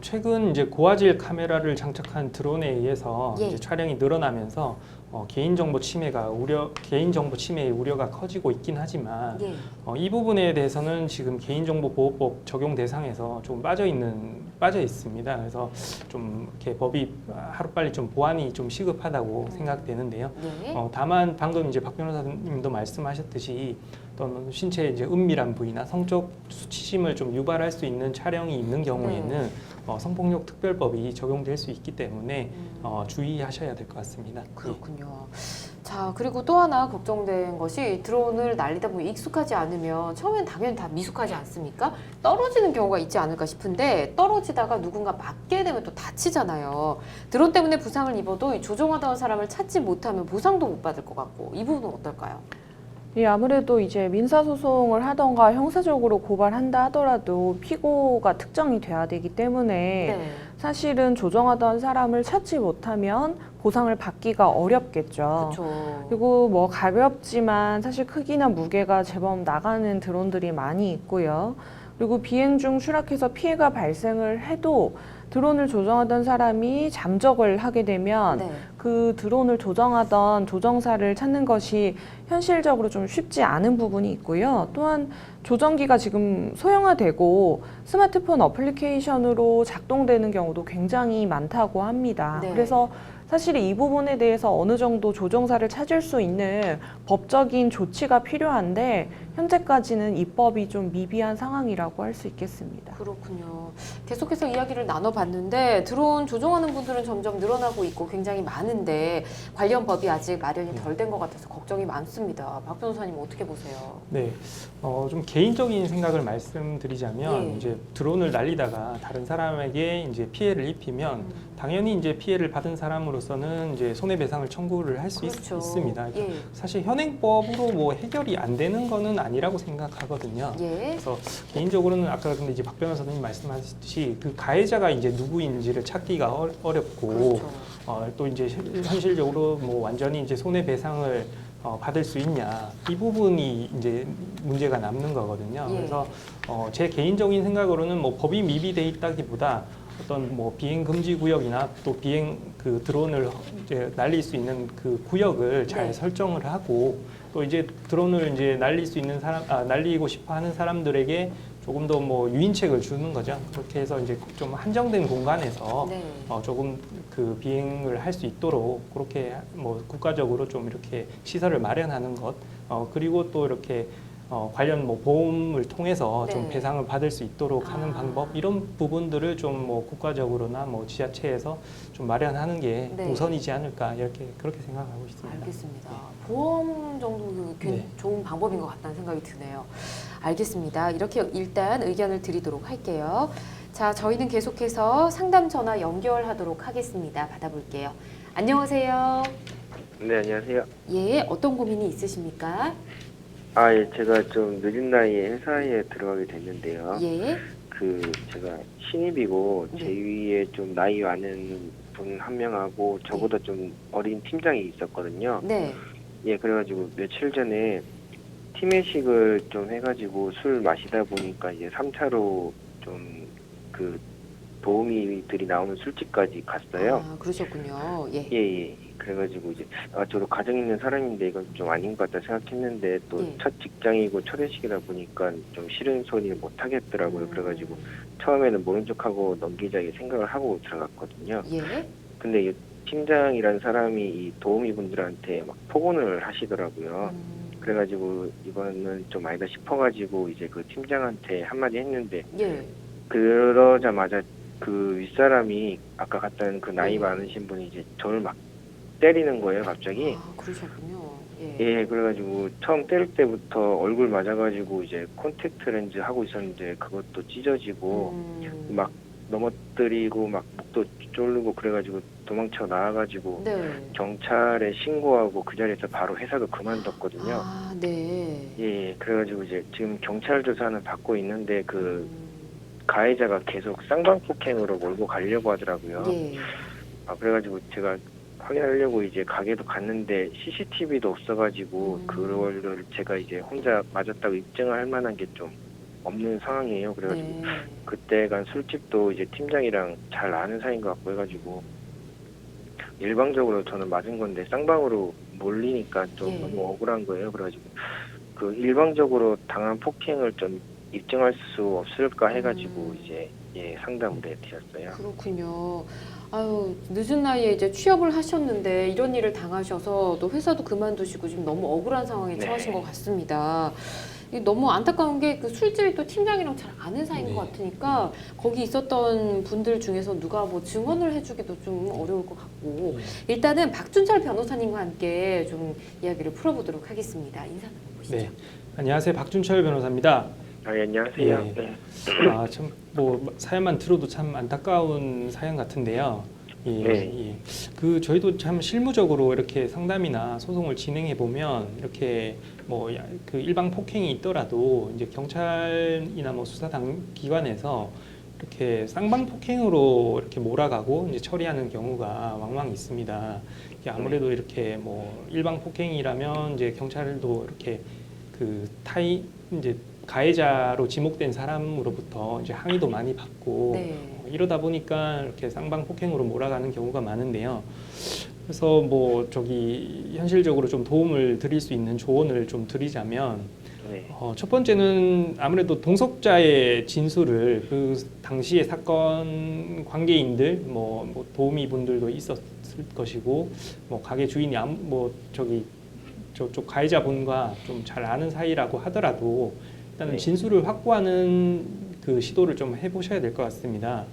최근 이제 고화질 카메라를 장착한 드론에 의해서 예. 이제 촬영이 늘어나면서 개인정보 침해의 우려가 커지고 있긴 하지만 예. 이 부분에 대해서는 지금 개인정보보호법 적용 대상에서 좀 빠져 있습니다. 그래서 좀 이렇게 법이 하루빨리 좀 보완이 좀 시급하다고 생각되는데요. 예. 다만 방금 이제 박 변호사님도 말씀하셨듯이 또는 신체의 이제 은밀한 부위나 성적 수치심을 좀 유발할 수 있는 촬영이 있는 경우에는 성폭력 특별법이 적용될 수 있기 때문에 주의하셔야 될 것 같습니다. 그렇군요. 자, 그리고 또 하나 걱정된 것이 드론을 날리다 보면 익숙하지 않으면 처음엔 당연히 다 미숙하지 않습니까? 떨어지는 경우가 있지 않을까 싶은데 떨어지다가 누군가 맞게 되면 또 다치잖아요. 드론 때문에 부상을 입어도 이 조종하던 사람을 찾지 못하면 보상도 못 받을 것 같고 이 부분은 어떨까요? 예, 아무래도 이제 민사소송을 하던가 형사적으로 고발한다 하더라도 피고가 특정이 돼야 되기 때문에 네. 사실은 조정하던 사람을 찾지 못하면 보상을 받기가 어렵겠죠. 그렇죠. 그리고 뭐 가볍지만 사실 크기나 무게가 제법 나가는 드론들이 많이 있고요. 그리고 비행 중 추락해서 피해가 발생을 해도 드론을 조정하던 사람이 잠적을 하게 되면 네. 그 드론을 조정하던 조정사를 찾는 것이 현실적으로 좀 쉽지 않은 부분이 있고요. 또한 조정기가 지금 소형화되고 스마트폰 어플리케이션으로 작동되는 경우도 굉장히 많다고 합니다. 네. 그래서 사실 이 부분에 대해서 어느 정도 조정사를 찾을 수 있는 법적인 조치가 필요한데 현재까지는 입법이 좀 미비한 상황이라고 할 수 있겠습니다. 그렇군요. 계속해서 이야기를 나눠봤는데 드론 조종하는 분들은 점점 늘어나고 있고 굉장히 많은데 관련 법이 아직 마련이 덜 된 것 같아서 걱정이 많습니다. 박 변호사님 어떻게 보세요? 네, 좀 개인적인 생각을 말씀드리자면 예. 이제 드론을 날리다가 다른 사람에게 이제 피해를 입히면 당연히 이제 피해를 받은 사람으로서는 이제 손해배상을 청구를 할 수 그렇죠. 있습니다. 예. 사실 현행법으로 뭐 해결이 안 되는 거는 아니라고 생각하거든요. 예. 그래서 개인적으로는 아까 근데 이제 박 변호사님이 말씀하셨듯이 그 가해자가 이제 누구인지를 찾기가 어렵고 그렇죠. 또 이제 현실적으로 뭐 완전히 이제 손해배상을 받을 수 있냐 이 부분이 이제 문제가 남는 거거든요. 예. 그래서 제 개인적인 생각으로는 뭐 법이 미비돼 있다기보다 어떤 뭐 비행 금지 구역이나 또 비행 그 드론을 이제 날릴 수 있는 그 구역을 잘 네. 설정을 하고 또 이제 드론을 이제 날릴 수 있는 날리고 싶어 하는 사람들에게 조금 더 뭐 유인책을 주는 거죠. 그렇게 해서 이제 좀 한정된 공간에서 네. 조금 그 비행을 할 수 있도록 그렇게 뭐 국가적으로 좀 이렇게 시설을 마련하는 것, 그리고 또 이렇게 관련 뭐 보험을 통해서 좀 네. 배상을 받을 수 있도록 하는 아. 방법 이런 부분들을 좀 뭐 국가적으로나 뭐 지자체에서 좀 마련하는 게 네. 우선이지 않을까 이렇게 그렇게 생각하고 있습니다. 알겠습니다. 보험 정도 네. 좋은 방법인 것 같다는 생각이 드네요. 알겠습니다. 이렇게 일단 의견을 드리도록 할게요. 자, 저희는 계속해서 상담 전화 연결하도록 하겠습니다. 받아볼게요. 안녕하세요. 네, 안녕하세요. 예, 어떤 고민이 있으십니까? 예, 제가 좀 늦은 나이에 회사에 들어가게 됐는데요. 예, 제가 신입이고, 네. 제 위에 좀 나이 많은 분 한 명하고, 저보다 좀 어린 팀장이 있었거든요. 네, 예, 그래가지고 며칠 전에 팀회식을 좀 해가지고 술 마시다 보니까 이제 3차로 좀 도우미들이 나오는 술집까지 갔어요. 아, 그러셨군요. 예, 예, 예. 그래가지고 이제 저도 가정 있는 사람인데 이건 좀 아닌 것 같다 생각했는데 또 예. 첫 직장이고 첫 회식이다 보니까 좀 싫은 소리를 못 하겠더라고요. 그래가지고 처음에는 모른 척하고 넘기자 이 생각을 하고 들어갔거든요. 예, 근데 이 팀장이라는 사람이 이 도우미분들한테 막 폭언을 하시더라고요. 그래가지고 이거는 좀 아니다 싶어가지고 이제 그 팀장한테 한마디 했는데 예, 그러자마자 그 윗사람이 아까 갔던 그 나이 네. 많으신 분이 이제 저를 막 때리는 거예요, 갑자기. 아, 그러셨군요. 예, 예, 그래가지고 처음 때릴 때부터 얼굴 맞아가지고 이제 콘택트 렌즈 하고 있었는데 그것도 찢어지고 막 넘어뜨리고 막 목도 졸르고 그래가지고 도망쳐 나와가지고 네, 경찰에 신고하고 그 자리에서 바로 회사도 그만뒀거든요. 아, 네, 예, 그래가지고 이제 지금 경찰 조사는 받고 있는데 가해자가 계속 쌍방폭행으로 몰고 가려고 하더라고요. 예, 그래가지고 제가 확인하려고 이제 가게도 갔는데 CCTV도 없어가지고 그거를 제가 이제 혼자 맞았다고 입증을 할 만한 게 좀 없는 상황이에요. 그래가지고 네, 그때 간 술집도 이제 팀장이랑 잘 아는 사이인 것 같고 해가지고 일방적으로 저는 맞은 건데 쌍방으로 몰리니까 좀 예. 너무 억울한 거예요. 그래가지고 그 일방적으로 당한 폭행을 좀 입증할 수 없을까 해가지고 이제 상담을 해드렸어요. 그렇군요. 아유, 늦은 나이에 이제 취업을 하셨는데 이런 일을 당하셔서 또 회사도 그만두시고 지금 너무 억울한 상황에 네. 처하신 것 같습니다. 이게 너무 안타까운 게 그 술집이 또 팀장이랑 잘 아는 사이인 네. 것 같으니까 거기 있었던 분들 중에서 누가 뭐 증언을 해주기도 좀 어려울 것 같고 일단은 박준철 변호사님과 함께 좀 이야기를 풀어보도록 하겠습니다. 인사 나눠보시죠. 네, 안녕하세요. 박준철 변호사입니다. 예, 안녕하세요. 예. 네. 참 뭐 사연만 들어도 참 안타까운 사연 같은데요. 예, 네. 예. 그 저희도 참 실무적으로 이렇게 상담이나 소송을 진행해 보면 이렇게 뭐 그 일방 폭행이 있더라도 이제 경찰이나 뭐 수사 기관에서 이렇게 쌍방 폭행으로 이렇게 몰아가고 이제 처리하는 경우가 왕왕 있습니다. 이게 아무래도 이렇게 뭐 일방 폭행이라면 이제 경찰도 이렇게 그 이제 가해자로 지목된 사람으로부터 이제 항의도 많이 받고 네. 이러다 보니까 이렇게 쌍방 폭행으로 몰아가는 경우가 많은데요. 그래서 뭐 저기 현실적으로 좀 도움을 드릴 수 있는 조언을 좀 드리자면 네. 첫 번째는 아무래도 동석자의 진술을 그 당시의 사건 관계인들 뭐 도우미 분들도 있었을 것이고 뭐 가게 주인이 뭐 저기 저쪽 가해자분과 좀 잘 아는 사이라고 하더라도 일단은 네. 진술을 확보하는 그 시도를 좀 해보셔야 될 것 같습니다.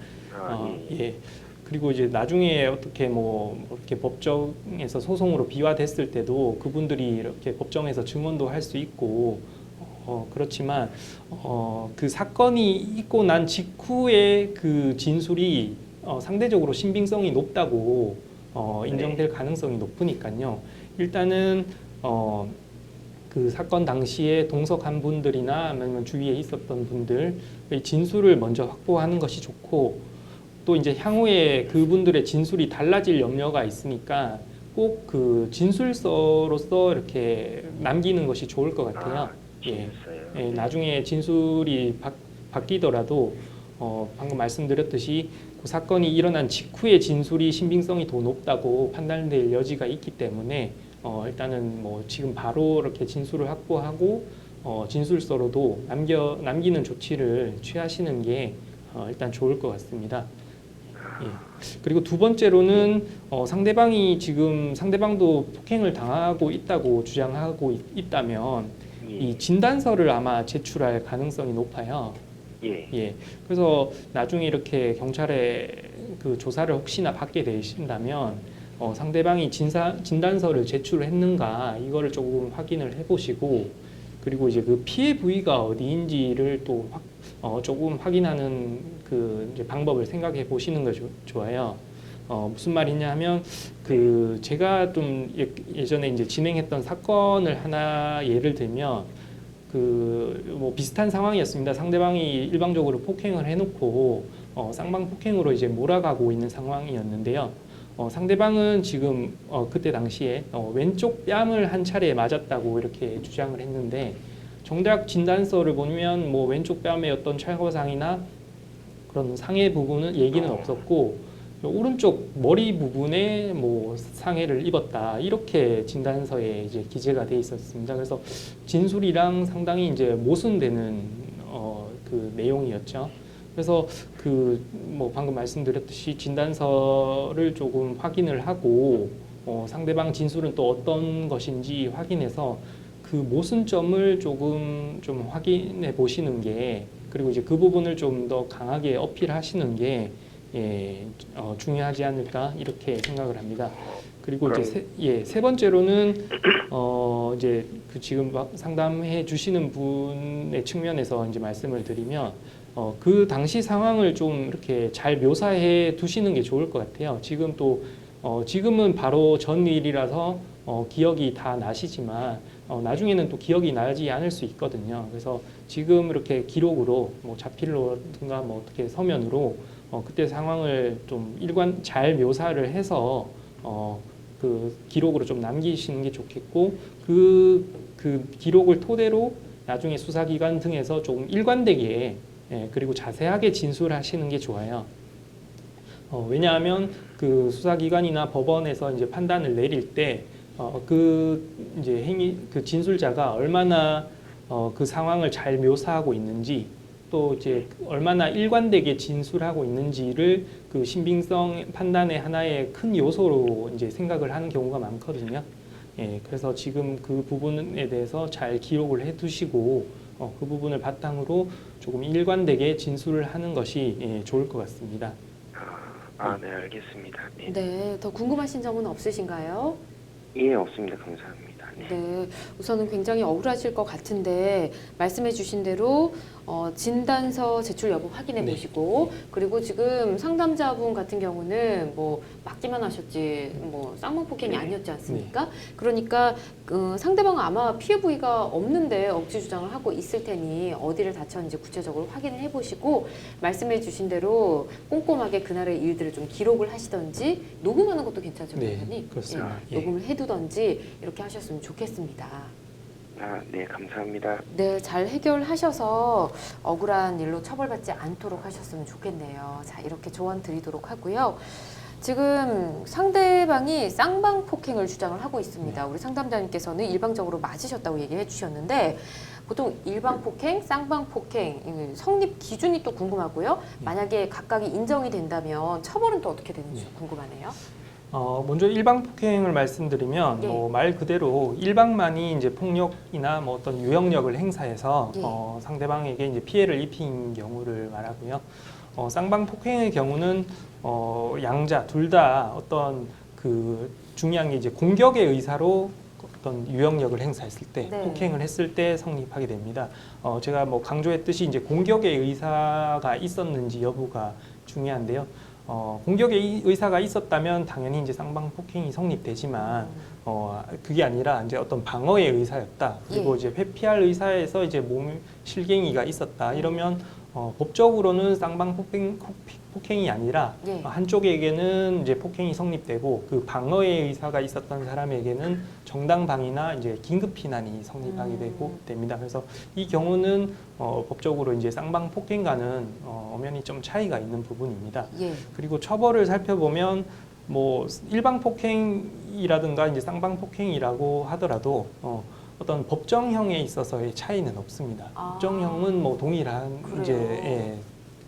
예. 예. 그리고 이제 나중에 어떻게 뭐 이렇게 법정에서 소송으로 비화됐을 때도 그분들이 이렇게 법정에서 증언도 할 수 있고 그렇지만 그 사건이 있고 난 직후에 그 진술이 상대적으로 신빙성이 높다고 인정될 가능성이 높으니까요. 일단은 그 사건 당시에 동석한 분들이나 아니면 주위에 있었던 분들의 진술을 먼저 확보하는 것이 좋고 또 이제 향후에 그분들의 진술이 달라질 염려가 있으니까 꼭 그 진술서로서 이렇게 남기는 것이 좋을 것 같아요. 예. 예, 나중에 진술이 바뀌더라도 방금 말씀드렸듯이 그 사건이 일어난 직후의 진술이 신빙성이 더 높다고 판단될 여지가 있기 때문에 일단은 뭐 지금 바로 이렇게 진술을 확보하고 진술서로도 남기는 조치를 취하시는 게 일단 좋을 것 같습니다. 예. 그리고 두 번째로는 상대방도 폭행을 당하고 있다고 주장하고 있다면 이 진단서를 아마 제출할 가능성이 높아요. 예. 예. 그래서 나중에 이렇게 경찰에 그 조사를 혹시나 받게 되신다면 상대방이 진단서를 제출했는가 이거를 조금 확인을 해보시고 그리고 이제 그 피해 부위가 어디인지를 또 조금 확인하는 그 이제 방법을 생각해 보시는 거 좋아요. 무슨 말이냐면 그 제가 좀 예전에 이제 진행했던 사건을 하나 예를 들면 그 뭐 비슷한 상황이었습니다. 상대방이 일방적으로 폭행을 해놓고 쌍방 폭행으로 이제 몰아가고 있는 상황이었는데요. 상대방은 지금 그때 당시에 왼쪽 뺨을 한 차례 맞았다고 이렇게 주장을 했는데 정작 진단서를 보면 뭐 왼쪽 뺨에 어떤 철거상이나 그런 상해 부분은 얘기는 없었고 오른쪽 머리 부분에 뭐 상해를 입었다 이렇게 진단서에 이제 기재가 돼 있었습니다. 그래서 진술이랑 상당히 이제 모순되는 그 내용이었죠. 그래서 그 뭐 방금 말씀드렸듯이 진단서를 조금 확인을 하고 상대방 진술은 또 어떤 것인지 확인해서 그 모순점을 조금 좀 확인해 보시는 게 그리고 이제 그 부분을 좀 더 강하게 어필하시는 게 중요하지 않을까 이렇게 생각을 합니다. 그리고 이제 세 번째로는 이제 그 지금 상담해 주시는 분의 측면에서 이제 말씀을 드리면 그 당시 상황을 좀 이렇게 잘 묘사해 두시는 게 좋을 것 같아요. 지금은 바로 전 일이라서 기억이 다 나시지만 나중에는 또 기억이 나지 않을 수 있거든요. 그래서 지금 이렇게 기록으로 뭐 자필로든가 뭐 어떻게 서면으로 그때 상황을 좀 잘 묘사를 해서 그 기록으로 좀 남기시는 게 좋겠고 그 기록을 토대로 나중에 수사기관 등에서 조금 일관되게 그리고 자세하게 진술하시는 게 좋아요. 왜냐하면 그 수사기관이나 법원에서 이제 판단을 내릴 때 그 진술자가 얼마나 그 상황을 잘 묘사하고 있는지 또 이제 얼마나 일관되게 진술하고 있는지를 그 신빙성 판단의 하나의 큰 요소로 이제 생각을 하는 경우가 많거든요. 예, 그래서 지금 그 부분에 대해서 잘 기록을 해두시고 그 부분을 바탕으로 조금 일관되게 진술을 하는 것이 좋을 것 같습니다. 네, 알겠습니다. 네. 네, 더 궁금하신 점은 없으신가요? 예, 없습니다. 감사합니다. 네. 네, 우선은 굉장히 억울하실 것 같은데 말씀해 주신 대로 진단서 제출 여부 확인해 네. 보시고 그리고 지금 상담자분 같은 경우는 뭐 맞기만 하셨지 뭐 쌍방폭행이 네. 아니었지 않습니까? 그러니까 상대방은 아마 피해 부위가 없는데 억지 주장을 하고 있을 테니 어디를 다쳤는지 구체적으로 확인을 해 보시고 말씀해 주신 대로 꼼꼼하게 그날의 일들을 좀 기록을 하시던지 녹음하는 것도 괜찮죠, 네, 변호사님? 그렇습니다. 예, 예. 녹음을 해두던지 이렇게 하셨으면 좋겠습니다. 아, 네, 감사합니다. 네, 잘 해결하셔서 억울한 일로 처벌받지 않도록 하셨으면 좋겠네요. 자, 이렇게 조언 드리도록 하고요. 지금 상대방이 쌍방폭행을 주장을 하고 있습니다. 우리 상담자님께서는 일방적으로 맞으셨다고 얘기해 주셨는데 보통 일방폭행, 쌍방폭행 성립 기준이 또 궁금하고요. 만약에 각각이 인정이 된다면 처벌은 또 어떻게 되는지 궁금하네요. 먼저 일방 폭행을 말씀드리면 예. 뭐 말 그대로 일방만이 이제 폭력이나 뭐 어떤 유형력을 행사해서 예. 상대방에게 이제 피해를 입힌 경우를 말하고요. 쌍방 폭행의 경우는 양자 둘 다 어떤 그 중요한 게 이제 공격의 의사로 어떤 유형력을 행사했을 때 네. 폭행을 했을 때 성립하게 됩니다. 제가 뭐 강조했듯이 이제 공격의 의사가 있었는지 여부가 중요한데요. 공격의 의사가 있었다면 당연히 이제 쌍방 폭행이 성립되지만 그게 아니라 이제 어떤 방어의 의사였다. 그리고 예. 이제 회피할 의사에서 이제 몸 실갱이가 있었다. 이러면 법적으로는 쌍방 폭행이 아니라 예. 한쪽에게는 이제 폭행이 성립되고 그 방어의 의사가 있었던 사람에게는 정당방위나 이제 긴급 피난이 성립하게 되고 됩니다. 그래서 이 경우는 법적으로 이제 쌍방 폭행과는 엄연히 좀 차이가 있는 부분입니다. 예. 그리고 처벌을 살펴보면 뭐 일방 폭행이라든가 이제 쌍방 폭행이라고 하더라도 어떤 법정형에 있어서의 차이는 없습니다. 아. 법정형은 뭐 동일한 그래요? 이제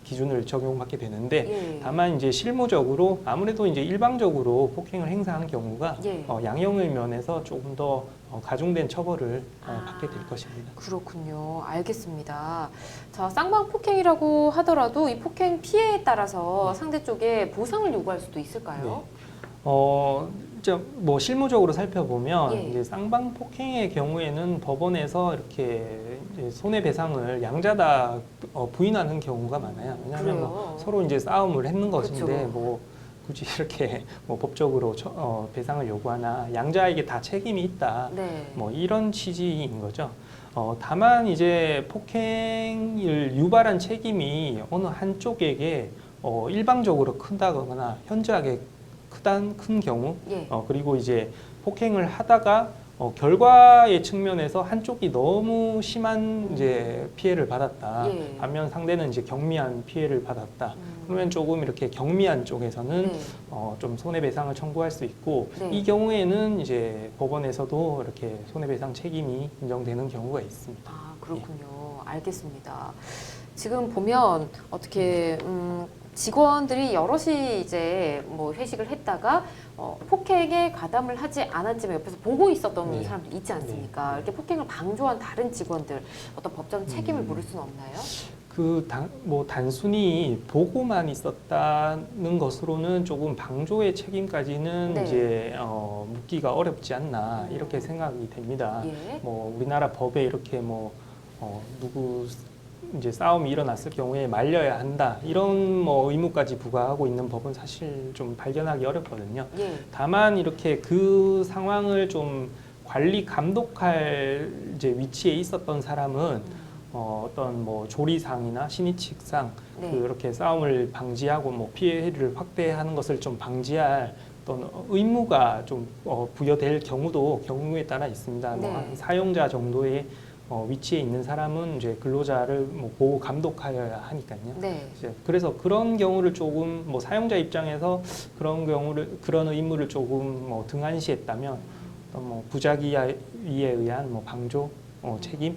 기준을 적용받게 되는데 예. 다만 이제 실무적으로 아무래도 이제 일방적으로 폭행을 행사한 경우가 예. 양형의 면에서 조금 더 가중된 처벌을 아. 받게 될 것입니다. 그렇군요. 알겠습니다. 자, 쌍방폭행이라고 하더라도 이 폭행 피해에 따라서 상대 쪽에 보상을 요구할 수도 있을까요? 이제 뭐 실무적으로 살펴보면 예. 이제 쌍방 폭행의 경우에는 법원에서 이렇게 이제 손해배상을 양자다 부인하는 경우가 많아요. 왜냐하면 뭐 그래요? 서로 이제 싸움을 했는 것인데 그렇죠. 뭐 굳이 이렇게 뭐 법적으로 배상을 요구하나 양자에게 다 책임이 있다. 네. 뭐 이런 취지인 거죠. 다만 이제 폭행을 유발한 책임이 어느 한쪽에게 일방적으로 큰다거나 현저하게 큰 경우, 예. 그리고 이제 폭행을 하다가 결과의 측면에서 한쪽이 너무 심한 이제 피해를 받았다. 예. 반면 상대는 이제 경미한 피해를 받았다. 그러면 조금 이렇게 경미한 쪽에서는 네. 좀 손해배상을 청구할 수 있고 네. 이 경우에는 이제 법원에서도 이렇게 손해배상 책임이 인정되는 경우가 있습니다. 아, 그렇군요. 알겠습니다. 지금 보면 어떻게 직원들이 여럿이 이제 뭐 회식을 했다가 폭행에 가담을 하지 않았지만 옆에서 보고 있었던 네. 사람들 있지 않습니까? 네. 이렇게 폭행을 방조한 다른 직원들 어떤 법적 책임을 물을 수는 없나요? 뭐 단순히 보고만 있었다는 것으로는 조금 방조의 책임까지는 네. 이제 묻기가 어렵지 않나 이렇게 생각이 됩니다. 예. 뭐 우리나라 법에 이렇게 뭐 누구 이제 싸움이 일어났을 경우에 말려야 한다 이런 뭐 의무까지 부과하고 있는 법은 사실 좀 발견하기 어렵거든요. 예. 다만 이렇게 그 상황을 좀 관리 감독할 이제 위치에 있었던 사람은 어떤 뭐 조리상이나 신의칙상 네. 그렇게 싸움을 방지하고 뭐 피해를 확대하는 것을 좀 방지할 어떤 의무가 좀 부여될 경우에 따라 있습니다. 네. 뭐 한 사용자 정도의 위치에 있는 사람은 이제 근로자를 뭐 보호 감독하여야 하니까요. 네. 이제 그래서 그런 경우를 조금 뭐 사용자 입장에서 그런 의무를 조금 뭐 등한시했다면 어떤 뭐 부작위에 의한 뭐 방조 책임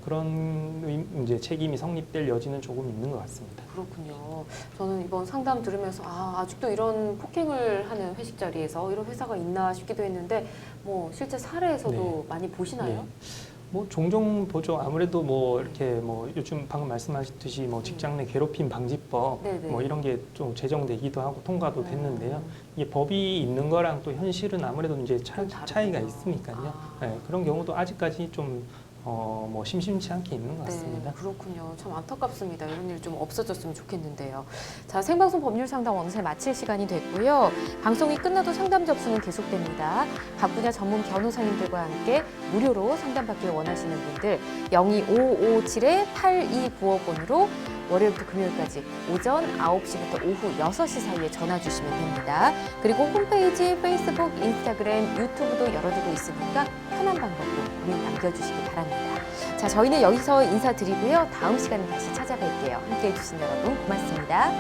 그런 이제 책임이 성립될 여지는 조금 있는 것 같습니다. 그렇군요. 저는 이번 상담 들으면서 아직도 이런 폭행을 하는 회식 자리에서 이런 회사가 있나 싶기도 했는데 뭐 실제 사례에서도 네. 많이 보시나요? 네. 뭐 종종 보죠. 아무래도 뭐 이렇게 뭐 요즘 방금 말씀하셨듯이 뭐 직장 내 괴롭힘 방지법 네네. 뭐 이런 게 좀 제정되기도 하고 통과도 됐는데요. 이게 법이 있는 거랑 또 현실은 아무래도 이제 좀 다르군요. 차이가 있으니까요. 아. 네, 그런 경우도 아직까지 좀 뭐 심심치 않게 있는 것 같습니다. 네, 그렇군요. 참 안타깝습니다. 이런 일 좀 없어졌으면 좋겠는데요. 자, 생방송 법률 상담 어느새 마칠 시간이 됐고요. 방송이 끝나도 상담 접수는 계속됩니다. 각 분야 전문 변호사님들과 함께 무료로 상담받길 원하시는 분들 02557-8295번으로 월요일부터 금요일까지 오전 9시부터 오후 6시 사이에 전화 주시면 됩니다. 그리고 홈페이지, 페이스북, 인스타그램, 유튜브도 열어두고 있으니까 편한 방법으로 고민 남겨주시기 바랍니다. 자, 저희는 여기서 인사드리고요. 다음 시간에 다시 찾아뵐게요. 함께해 주신 여러분 고맙습니다.